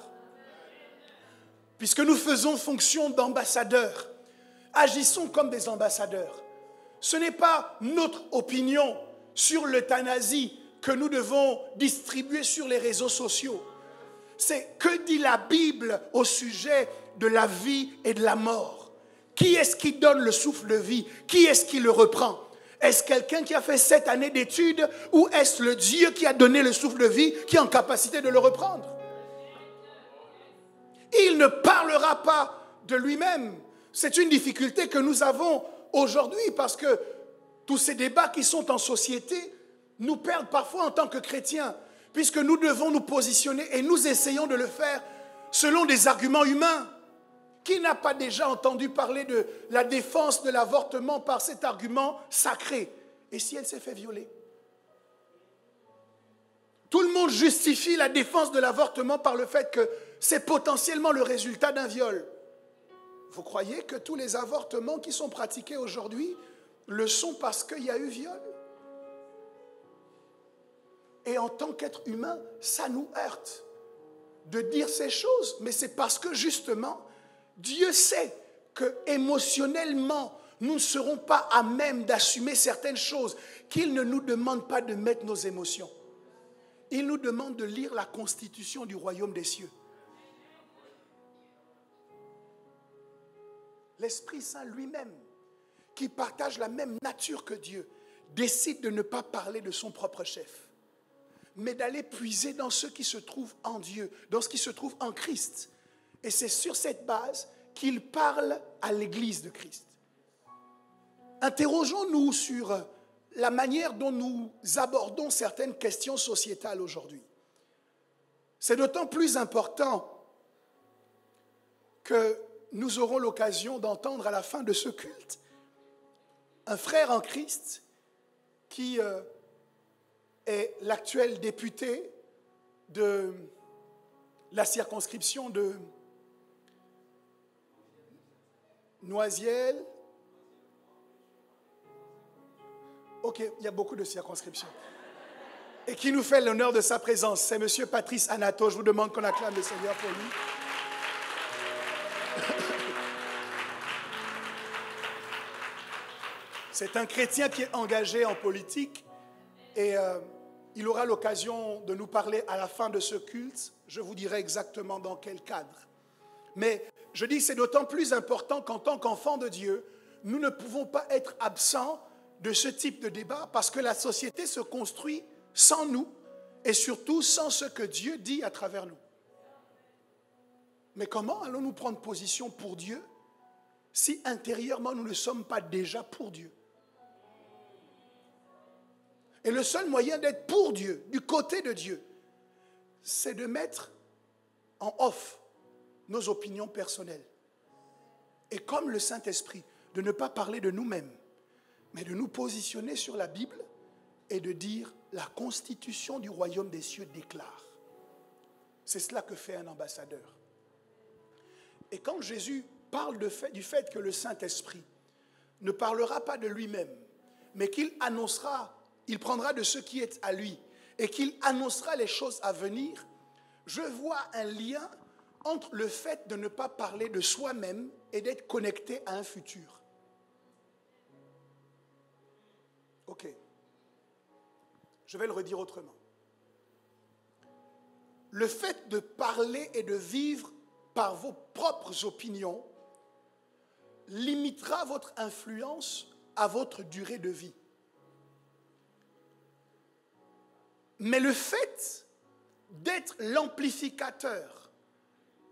Puisque nous faisons fonction d'ambassadeurs, agissons comme des ambassadeurs. Ce n'est pas notre opinion sur l'euthanasie que nous devons distribuer sur les réseaux sociaux. C'est que dit la Bible au sujet de la vie et de la mort. Qui est-ce qui donne le souffle de vie? Qui est-ce qui le reprend? Est-ce quelqu'un qui a fait 7 années d'études ou est-ce le Dieu qui a donné le souffle de vie qui est en capacité de le reprendre? Il ne parlera pas de lui-même. C'est une difficulté que nous avons aujourd'hui parce que tous ces débats qui sont en société nous perdent parfois en tant que chrétiens, puisque nous devons nous positionner et nous essayons de le faire selon des arguments humains. Qui n'a pas déjà entendu parler de la défense de l'avortement par cet argument sacré? Et si elle s'est fait violer? Tout le monde justifie la défense de l'avortement par le fait que c'est potentiellement le résultat d'un viol. Vous croyez que tous les avortements qui sont pratiqués aujourd'hui le sont parce qu'il y a eu viol? Et en tant qu'être humain, ça nous heurte de dire ces choses. Mais c'est parce que justement, Dieu sait que émotionnellement, nous ne serons pas à même d'assumer certaines choses, qu'il ne nous demande pas de mettre nos émotions. Il nous demande de lire la constitution du royaume des cieux. L'Esprit Saint lui-même, qui partage la même nature que Dieu, décide de ne pas parler de son propre chef, mais d'aller puiser dans ce qui se trouve en Dieu, dans ce qui se trouve en Christ. Et c'est sur cette base qu'il parle à l'Église de Christ. Interrogeons-nous sur la manière dont nous abordons certaines questions sociétales aujourd'hui. C'est d'autant plus important que nous aurons l'occasion d'entendre à la fin de ce culte un frère en Christ qui est l'actuel député de la circonscription de Noisiel. Ok, il y a beaucoup de circonscriptions. Et qui nous fait l'honneur de sa présence. C'est M. Patrice Anato. Je vous demande qu'on acclame le Seigneur pour lui. C'est un chrétien qui est engagé en politique et il aura l'occasion de nous parler à la fin de ce culte. Je vous dirai exactement dans quel cadre. Mais je dis que c'est d'autant plus important qu'en tant qu'enfants de Dieu, nous ne pouvons pas être absents de ce type de débat parce que la société se construit sans nous et surtout sans ce que Dieu dit à travers nous. Mais comment allons-nous prendre position pour Dieu si intérieurement nous ne sommes pas déjà pour Dieu? Et le seul moyen d'être pour Dieu, du côté de Dieu, c'est de mettre en off nos opinions personnelles. Et comme le Saint-Esprit, de ne pas parler de nous-mêmes, mais de nous positionner sur la Bible et de dire la constitution du royaume des cieux déclare. C'est cela que fait un ambassadeur. Et quand Jésus parle du fait que le Saint-Esprit ne parlera pas de lui-même, mais qu'il annoncera il prendra de ce qui est à lui et qu'il annoncera les choses à venir, je vois un lien entre le fait de ne pas parler de soi-même et d'être connecté à un futur. Ok. Je vais le redire autrement. Le fait de parler et de vivre par vos propres opinions limitera votre influence à votre durée de vie. Mais le fait d'être l'amplificateur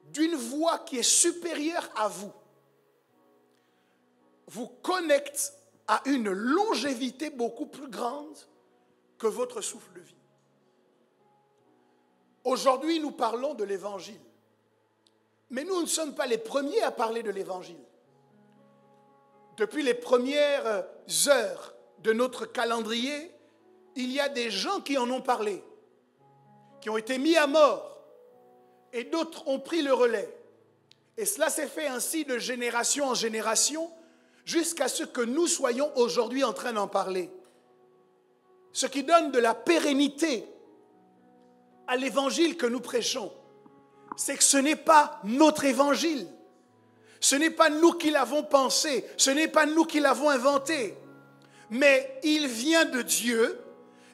d'une voix qui est supérieure à vous, vous connecte à une longévité beaucoup plus grande que votre souffle de vie. Aujourd'hui, nous parlons de l'Évangile. Mais nous ne sommes pas les premiers à parler de l'Évangile. Depuis les premières heures de notre calendrier, il y a des gens qui en ont parlé, qui ont été mis à mort, et d'autres ont pris le relais. Et cela s'est fait ainsi de génération en génération, jusqu'à ce que nous soyons aujourd'hui en train d'en parler. Ce qui donne de la pérennité à l'évangile que nous prêchons, c'est que ce n'est pas notre évangile. Ce n'est pas nous qui l'avons pensé, ce n'est pas nous qui l'avons inventé, mais il vient de Dieu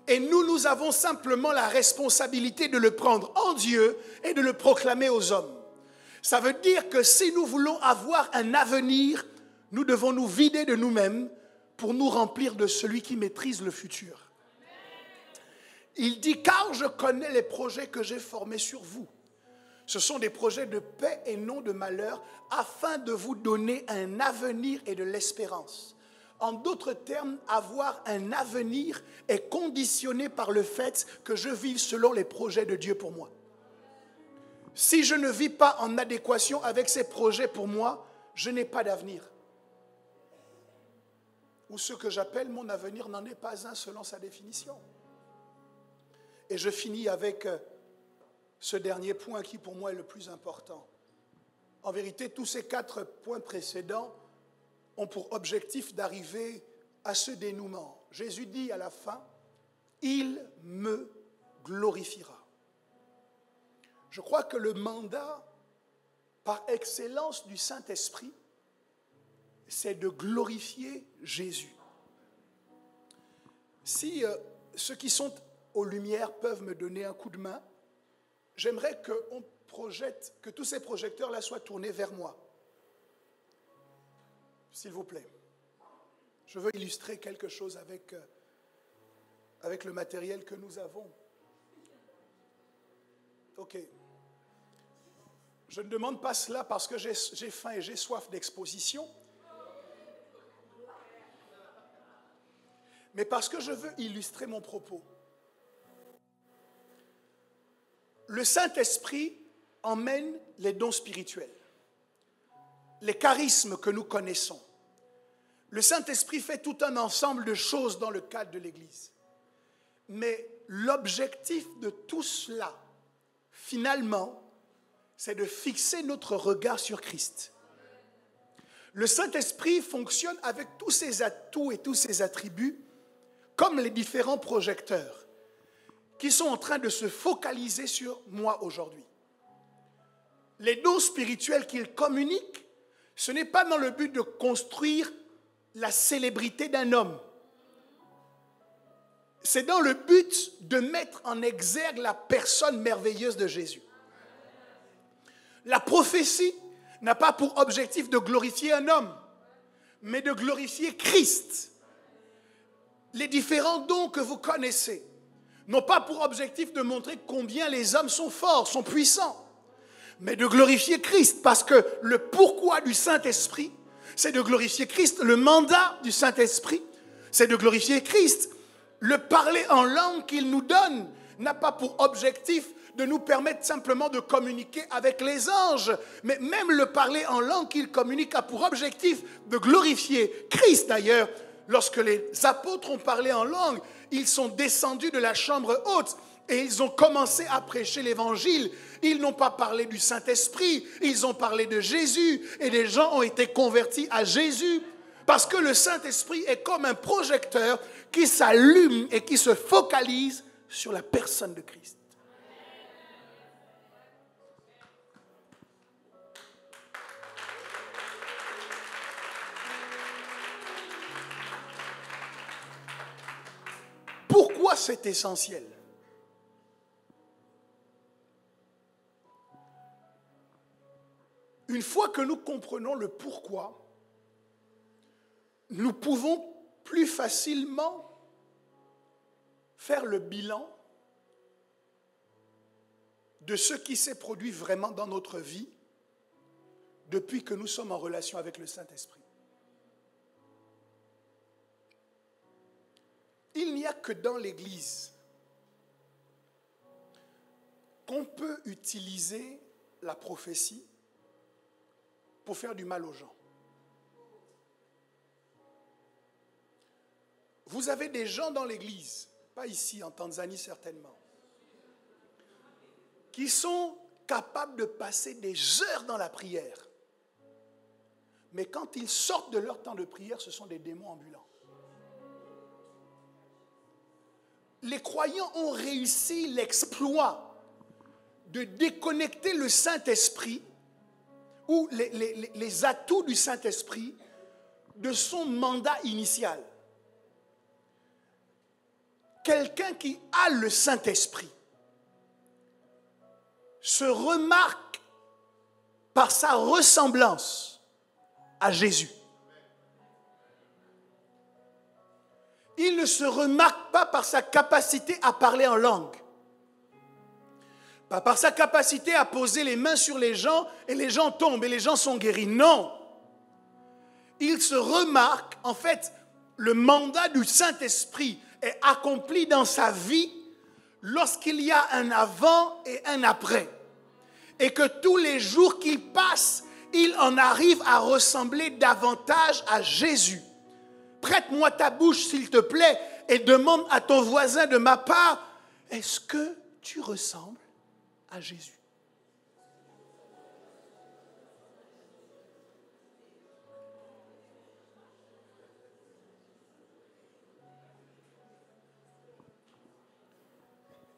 et nous avons simplement la responsabilité de le prendre en Dieu et de le proclamer aux hommes. Ça veut dire que si nous voulons avoir un avenir, nous devons nous vider de nous-mêmes pour nous remplir de celui qui maîtrise le futur. Il dit, car je connais les projets que j'ai formés sur vous. Ce sont des projets de paix et non de malheur, afin de vous donner un avenir et de l'espérance. En d'autres termes, avoir un avenir est conditionné par le fait que je vive selon les projets de Dieu pour moi. Si je ne vis pas en adéquation avec ses projets pour moi, je n'ai pas d'avenir. Ou ce que j'appelle mon avenir n'en est pas un selon sa définition. Et je finis avec ce dernier point qui pour moi est le plus important. En vérité, tous ces 4 points précédents ont pour objectif d'arriver à ce dénouement. Jésus dit à la fin, « Il me glorifiera ». Je crois que le mandat par excellence du Saint-Esprit, c'est de glorifier Jésus. Si ceux qui sont aux Lumières peuvent me donner un coup de main, j'aimerais que tous ces projecteurs-là soient tournés vers moi. S'il vous plaît. Je veux illustrer quelque chose avec le matériel que nous avons. Ok. Je ne demande pas cela parce que j'ai faim et j'ai soif d'exposition, mais parce que je veux illustrer mon propos. Le Saint-Esprit emmène les dons spirituels, les charismes que nous connaissons. Le Saint-Esprit fait tout un ensemble de choses dans le cadre de l'Église. Mais l'objectif de tout cela, finalement, c'est de fixer notre regard sur Christ. Le Saint-Esprit fonctionne avec tous ses atouts et tous ses attributs, comme les différents projecteurs qui sont en train de se focaliser sur moi aujourd'hui. Les dons spirituels qu'il communique, ce n'est pas dans le but de construire la célébrité d'un homme. C'est dans le but de mettre en exergue la personne merveilleuse de Jésus. La prophétie n'a pas pour objectif de glorifier un homme, mais de glorifier Christ. Les différents dons que vous connaissez n'ont pas pour objectif de montrer combien les hommes sont forts, sont puissants, mais de glorifier Christ, parce que le pourquoi du Saint-Esprit, c'est de glorifier Christ. Le mandat du Saint-Esprit, c'est de glorifier Christ. Le parler en langue qu'il nous donne n'a pas pour objectif de nous permettre simplement de communiquer avec les anges, mais même le parler en langue qu'il communique a pour objectif de glorifier Christ. D'ailleurs, lorsque les apôtres ont parlé en langue, ils sont descendus de la chambre haute et ils ont commencé à prêcher l'évangile. Ils n'ont pas parlé du Saint-Esprit, ils ont parlé de Jésus et les gens ont été convertis à Jésus. Parce que le Saint-Esprit est comme un projecteur qui s'allume et qui se focalise sur la personne de Christ. Pourquoi c'est essentiel? Une fois que nous comprenons le pourquoi, nous pouvons plus facilement faire le bilan de ce qui s'est produit vraiment dans notre vie depuis que nous sommes en relation avec le Saint-Esprit. Il n'y a que dans l'Église qu'on peut utiliser la prophétie pour faire du mal aux gens. Vous avez des gens dans l'Église, pas ici en Tanzanie certainement, qui sont capables de passer des heures dans la prière. Mais quand ils sortent de leur temps de prière, ce sont des démons ambulants. Les croyants ont réussi l'exploit de déconnecter le Saint-Esprit ou les atouts du Saint-Esprit de son mandat initial. Quelqu'un qui a le Saint-Esprit se remarque par sa ressemblance à Jésus. Il ne se remarque pas par sa capacité à parler en langue, pas par sa capacité à poser les mains sur les gens et les gens tombent et les gens sont guéris. Non. Il se remarque, en fait, le mandat du Saint-Esprit est accompli dans sa vie lorsqu'il y a un avant et un après. Et que tous les jours qu'il passe, il en arrive à ressembler davantage à Jésus. Prête-moi ta bouche, s'il te plaît, et demande à ton voisin de ma part, est-ce que tu ressembles à Jésus?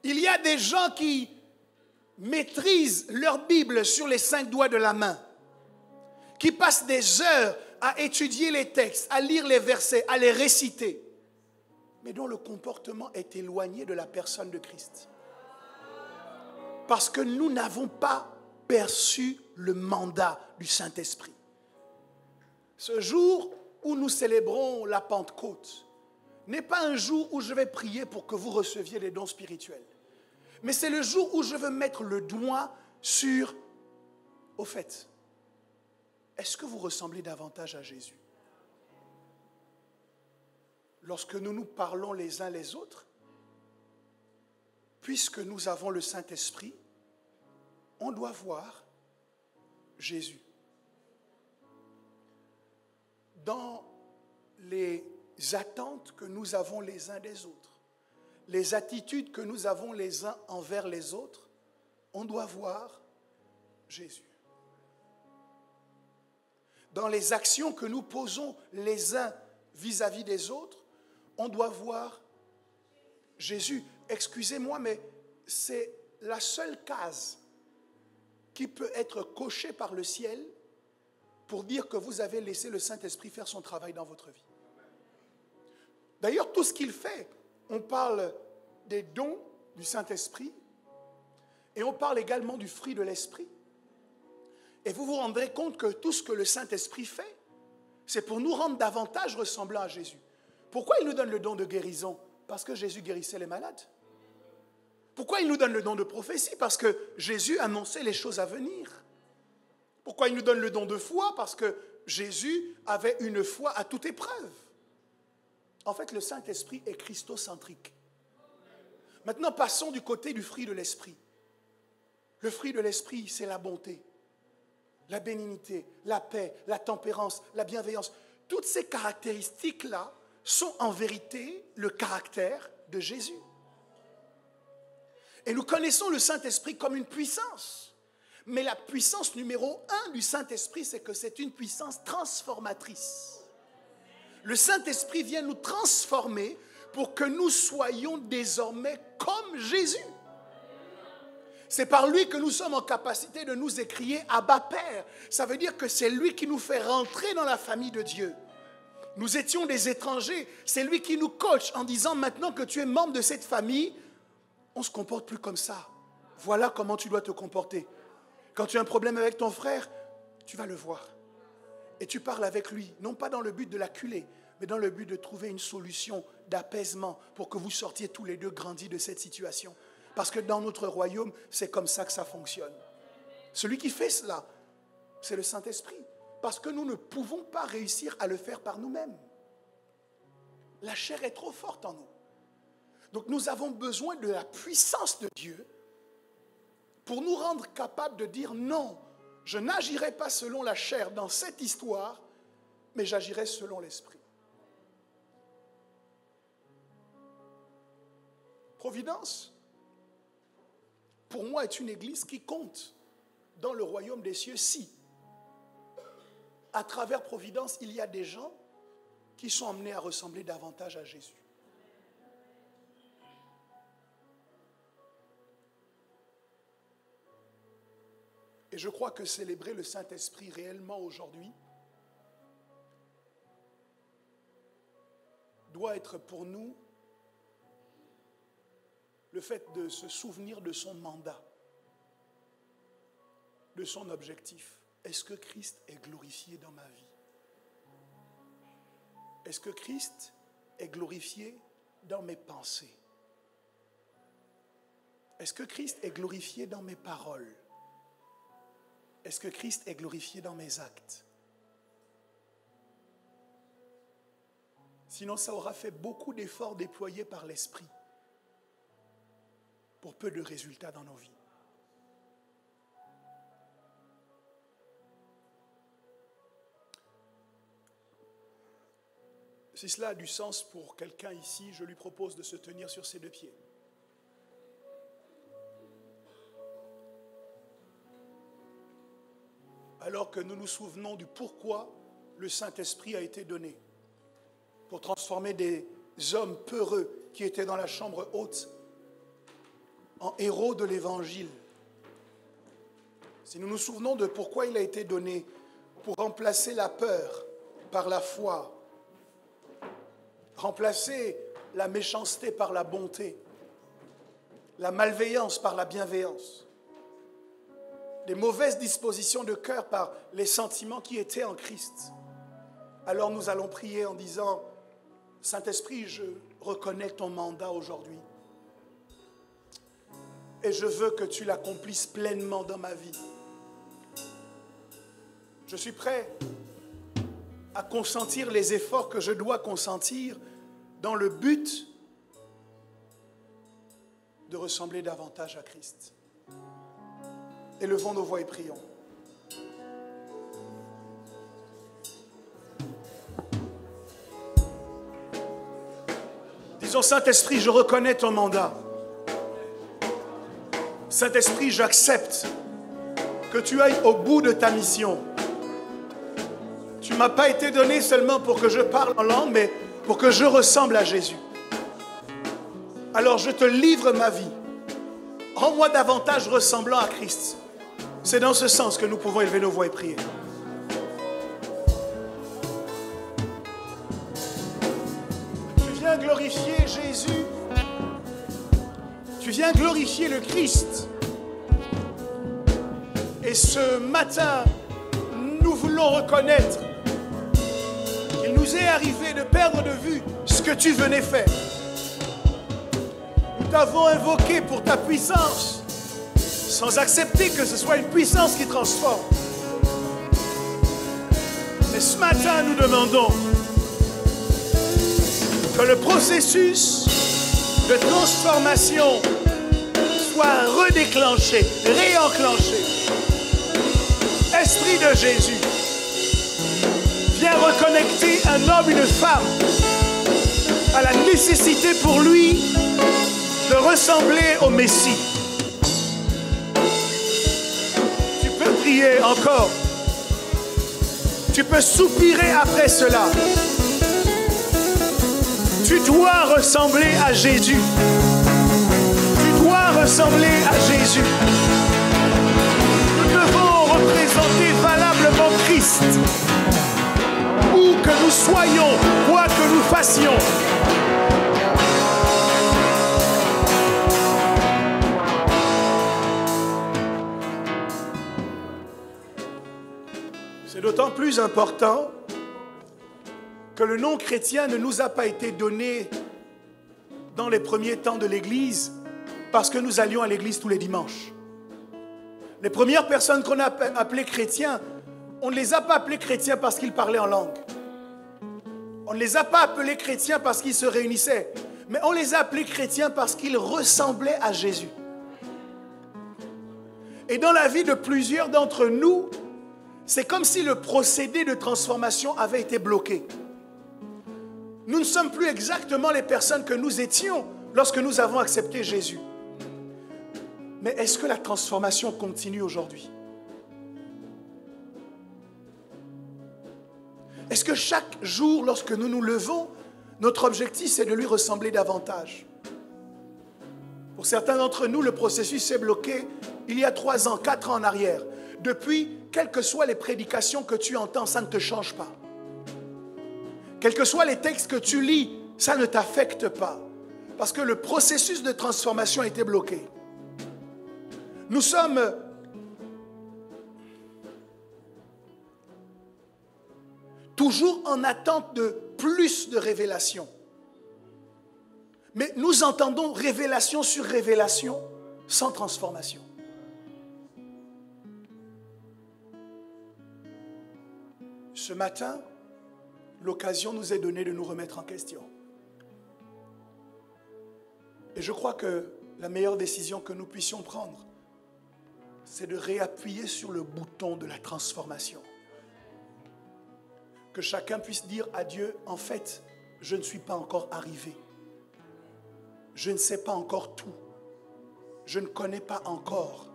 Il y a des gens qui maîtrisent leur Bible sur les 5 doigts de la main, qui passent des heures à étudier les textes, à lire les versets, à les réciter, mais dont le comportement est éloigné de la personne de Christ. Parce que nous n'avons pas perçu le mandat du Saint-Esprit. Ce jour où nous célébrons la Pentecôte n'est pas un jour où je vais prier pour que vous receviez les dons spirituels. Mais c'est le jour où je veux mettre le doigt sur, au fait, est-ce que vous ressemblez davantage à Jésus? Lorsque nous nous parlons les uns les autres, puisque nous avons le Saint-Esprit, on doit voir Jésus. Dans les attentes que nous avons les uns des autres, les attitudes que nous avons les uns envers les autres, on doit voir Jésus. Dans les actions que nous posons les uns vis-à-vis des autres, on doit voir Jésus. Excusez-moi, mais c'est la seule case qui peut être cochée par le ciel pour dire que vous avez laissé le Saint-Esprit faire son travail dans votre vie. D'ailleurs, tout ce qu'il fait, on parle des dons du Saint-Esprit et on parle également du fruit de l'Esprit. Et vous vous rendrez compte que tout ce que le Saint-Esprit fait, c'est pour nous rendre davantage ressemblants à Jésus. Pourquoi il nous donne le don de guérison? Parce que Jésus guérissait les malades. Pourquoi il nous donne le don de prophétie? Parce que Jésus annonçait les choses à venir. Pourquoi il nous donne le don de foi? Parce que Jésus avait une foi à toute épreuve. En fait, le Saint-Esprit est christocentrique. Maintenant, passons du côté du fruit de l'Esprit. Le fruit de l'Esprit, c'est la bonté, la bénignité, la paix, la tempérance, la bienveillance. Toutes ces caractéristiques-là sont en vérité le caractère de Jésus. Et nous connaissons le Saint-Esprit comme une puissance. Mais la puissance numéro 1 du Saint-Esprit, c'est que c'est une puissance transformatrice. Le Saint-Esprit vient nous transformer pour que nous soyons désormais comme Jésus. C'est par lui que nous sommes en capacité de nous écrier Abba Père. Ça veut dire que c'est lui qui nous fait rentrer dans la famille de Dieu. Nous étions des étrangers. C'est lui qui nous coach en disant maintenant que tu es membre de cette famille, on ne se comporte plus comme ça. Voilà comment tu dois te comporter. Quand tu as un problème avec ton frère, tu vas le voir. Et tu parles avec lui, non pas dans le but de l'acculer, mais dans le but de trouver une solution d'apaisement pour que vous sortiez tous les deux grandis de cette situation. Parce que dans notre royaume, c'est comme ça que ça fonctionne. Celui qui fait cela, c'est le Saint-Esprit. Parce que nous ne pouvons pas réussir à le faire par nous-mêmes. La chair est trop forte en nous. Donc nous avons besoin de la puissance de Dieu pour nous rendre capables de dire non, je n'agirai pas selon la chair dans cette histoire, mais j'agirai selon l'Esprit. Providence, pour moi, est une église qui compte dans le royaume des cieux si, à travers Providence, il y a des gens qui sont amenés à ressembler davantage à Jésus. Et je crois que célébrer le Saint-Esprit réellement aujourd'hui doit être pour nous le fait de se souvenir de son mandat, de son objectif. Est-ce que Christ est glorifié dans ma vie? Est-ce que Christ est glorifié dans mes pensées? Est-ce que Christ est glorifié dans mes paroles? Est-ce que Christ est glorifié dans mes actes? Sinon, ça aura fait beaucoup d'efforts déployés par l'Esprit pour peu de résultats dans nos vies. Si cela a du sens pour quelqu'un ici, je lui propose de se tenir sur ses deux pieds. Alors que nous nous souvenons du pourquoi le Saint-Esprit a été donné, pour transformer des hommes peureux qui étaient dans la chambre haute en héros de l'Évangile. Si nous nous souvenons de pourquoi il a été donné, pour remplacer la peur par la foi, remplacer la méchanceté par la bonté, la malveillance par la bienveillance, les mauvaises dispositions de cœur par les sentiments qui étaient en Christ. Alors nous allons prier en disant, Saint-Esprit, je reconnais ton mandat aujourd'hui. Et je veux que tu l'accomplisses pleinement dans ma vie. Je suis prêt à consentir les efforts que je dois consentir dans le but de ressembler davantage à Christ. Élevons nos voix et prions. Disons, Saint-Esprit, je reconnais ton mandat. Saint-Esprit, j'accepte que tu ailles au bout de ta mission. Tu ne m'as pas été donné seulement pour que je parle en langue, mais pour que je ressemble à Jésus. Alors je te livre ma vie. Rends-moi davantage ressemblant à Christ. C'est dans ce sens que nous pouvons élever nos voix et prier. Tu viens glorifier Jésus. Tu viens glorifier le Christ. Et ce matin, nous voulons reconnaître qu'il nous est arrivé de perdre de vue ce que tu venais faire. Nous t'avons invoqué pour ta puissance, sans accepter que ce soit une puissance qui transforme. Mais ce matin, nous demandons que le processus de transformation soit redéclenché, réenclenché. Esprit de Jésus, viens reconnecter un homme, une femme à la nécessité pour lui de ressembler au Messie. Tu peux prier encore. Tu peux soupirer après cela. Tu dois ressembler à Jésus. Tu dois ressembler à Jésus. Nous devons représenter valablement Christ. Où que nous soyons, quoi que nous fassions. C'est d'autant plus important que le nom chrétien ne nous a pas été donné dans les premiers temps de l'Église parce que nous allions à l'Église tous les dimanches. Les premières personnes qu'on a appelées chrétiens, on ne les a pas appelés chrétiens parce qu'ils parlaient en langue. On ne les a pas appelés chrétiens parce qu'ils se réunissaient, mais on les a appelés chrétiens parce qu'ils ressemblaient à Jésus. Et dans la vie de plusieurs d'entre nous, c'est comme si le procédé de transformation avait été bloqué. Nous ne sommes plus exactement les personnes que nous étions lorsque nous avons accepté Jésus. Mais est-ce que la transformation continue aujourd'hui? Est-ce que chaque jour, lorsque nous nous levons, notre objectif, c'est de lui ressembler davantage? Pour certains d'entre nous, le processus s'est bloqué il y a 3 ans, 4 ans en arrière. Depuis, quelles que soient les prédications que tu entends, ça ne te change pas. Quels que soient les textes que tu lis, ça ne t'affecte pas. Parce que le processus de transformation a été bloqué. Nous sommes toujours en attente de plus de révélations. Mais nous entendons révélation sur révélation sans transformation. Ce matin, l'occasion nous est donnée de nous remettre en question. Et je crois que la meilleure décision que nous puissions prendre, c'est de réappuyer sur le bouton de la transformation. Que chacun puisse dire à Dieu, en fait, je ne suis pas encore arrivé. Je ne sais pas encore tout. Je ne connais pas encore.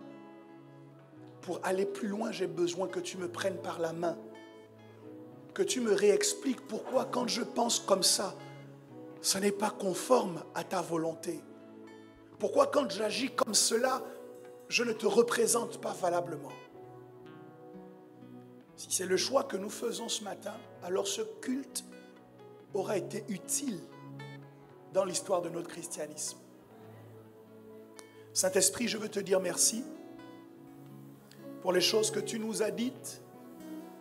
Pour aller plus loin, j'ai besoin que tu me prennes par la main. Que tu me réexpliques pourquoi quand je pense comme ça, ce n'est pas conforme à ta volonté. Pourquoi quand j'agis comme cela, je ne te représente pas valablement. Si c'est le choix que nous faisons ce matin, alors ce culte aura été utile dans l'histoire de notre christianisme. Saint-Esprit, je veux te dire merci pour les choses que tu nous as dites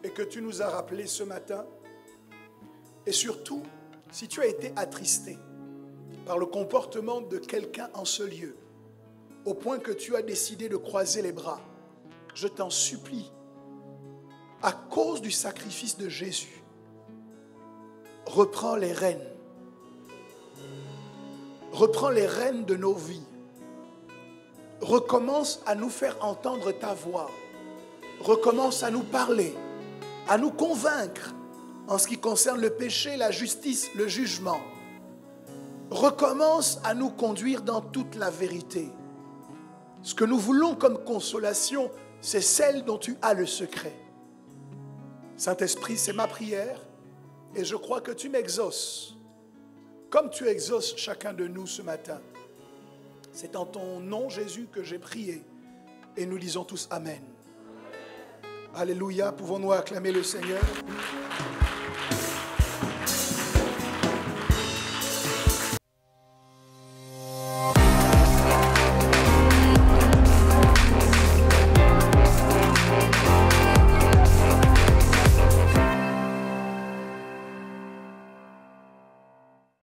et que tu nous as rappelées ce matin. Et surtout, si tu as été attristé par le comportement de quelqu'un en ce lieu, au point que tu as décidé de croiser les bras, je t'en supplie, à cause du sacrifice de Jésus, reprends les rênes. Reprends les rênes de nos vies. Recommence à nous faire entendre ta voix. Recommence à nous parler, à nous convaincre en ce qui concerne le péché, la justice, le jugement. Recommence à nous conduire dans toute la vérité. Ce que nous voulons comme consolation, c'est celle dont tu as le secret. Saint-Esprit, c'est ma prière et je crois que tu m'exauces comme tu exauces chacun de nous ce matin. C'est en ton nom, Jésus, que j'ai prié et nous disons tous Amen. Alléluia, pouvons-nous acclamer le Seigneur?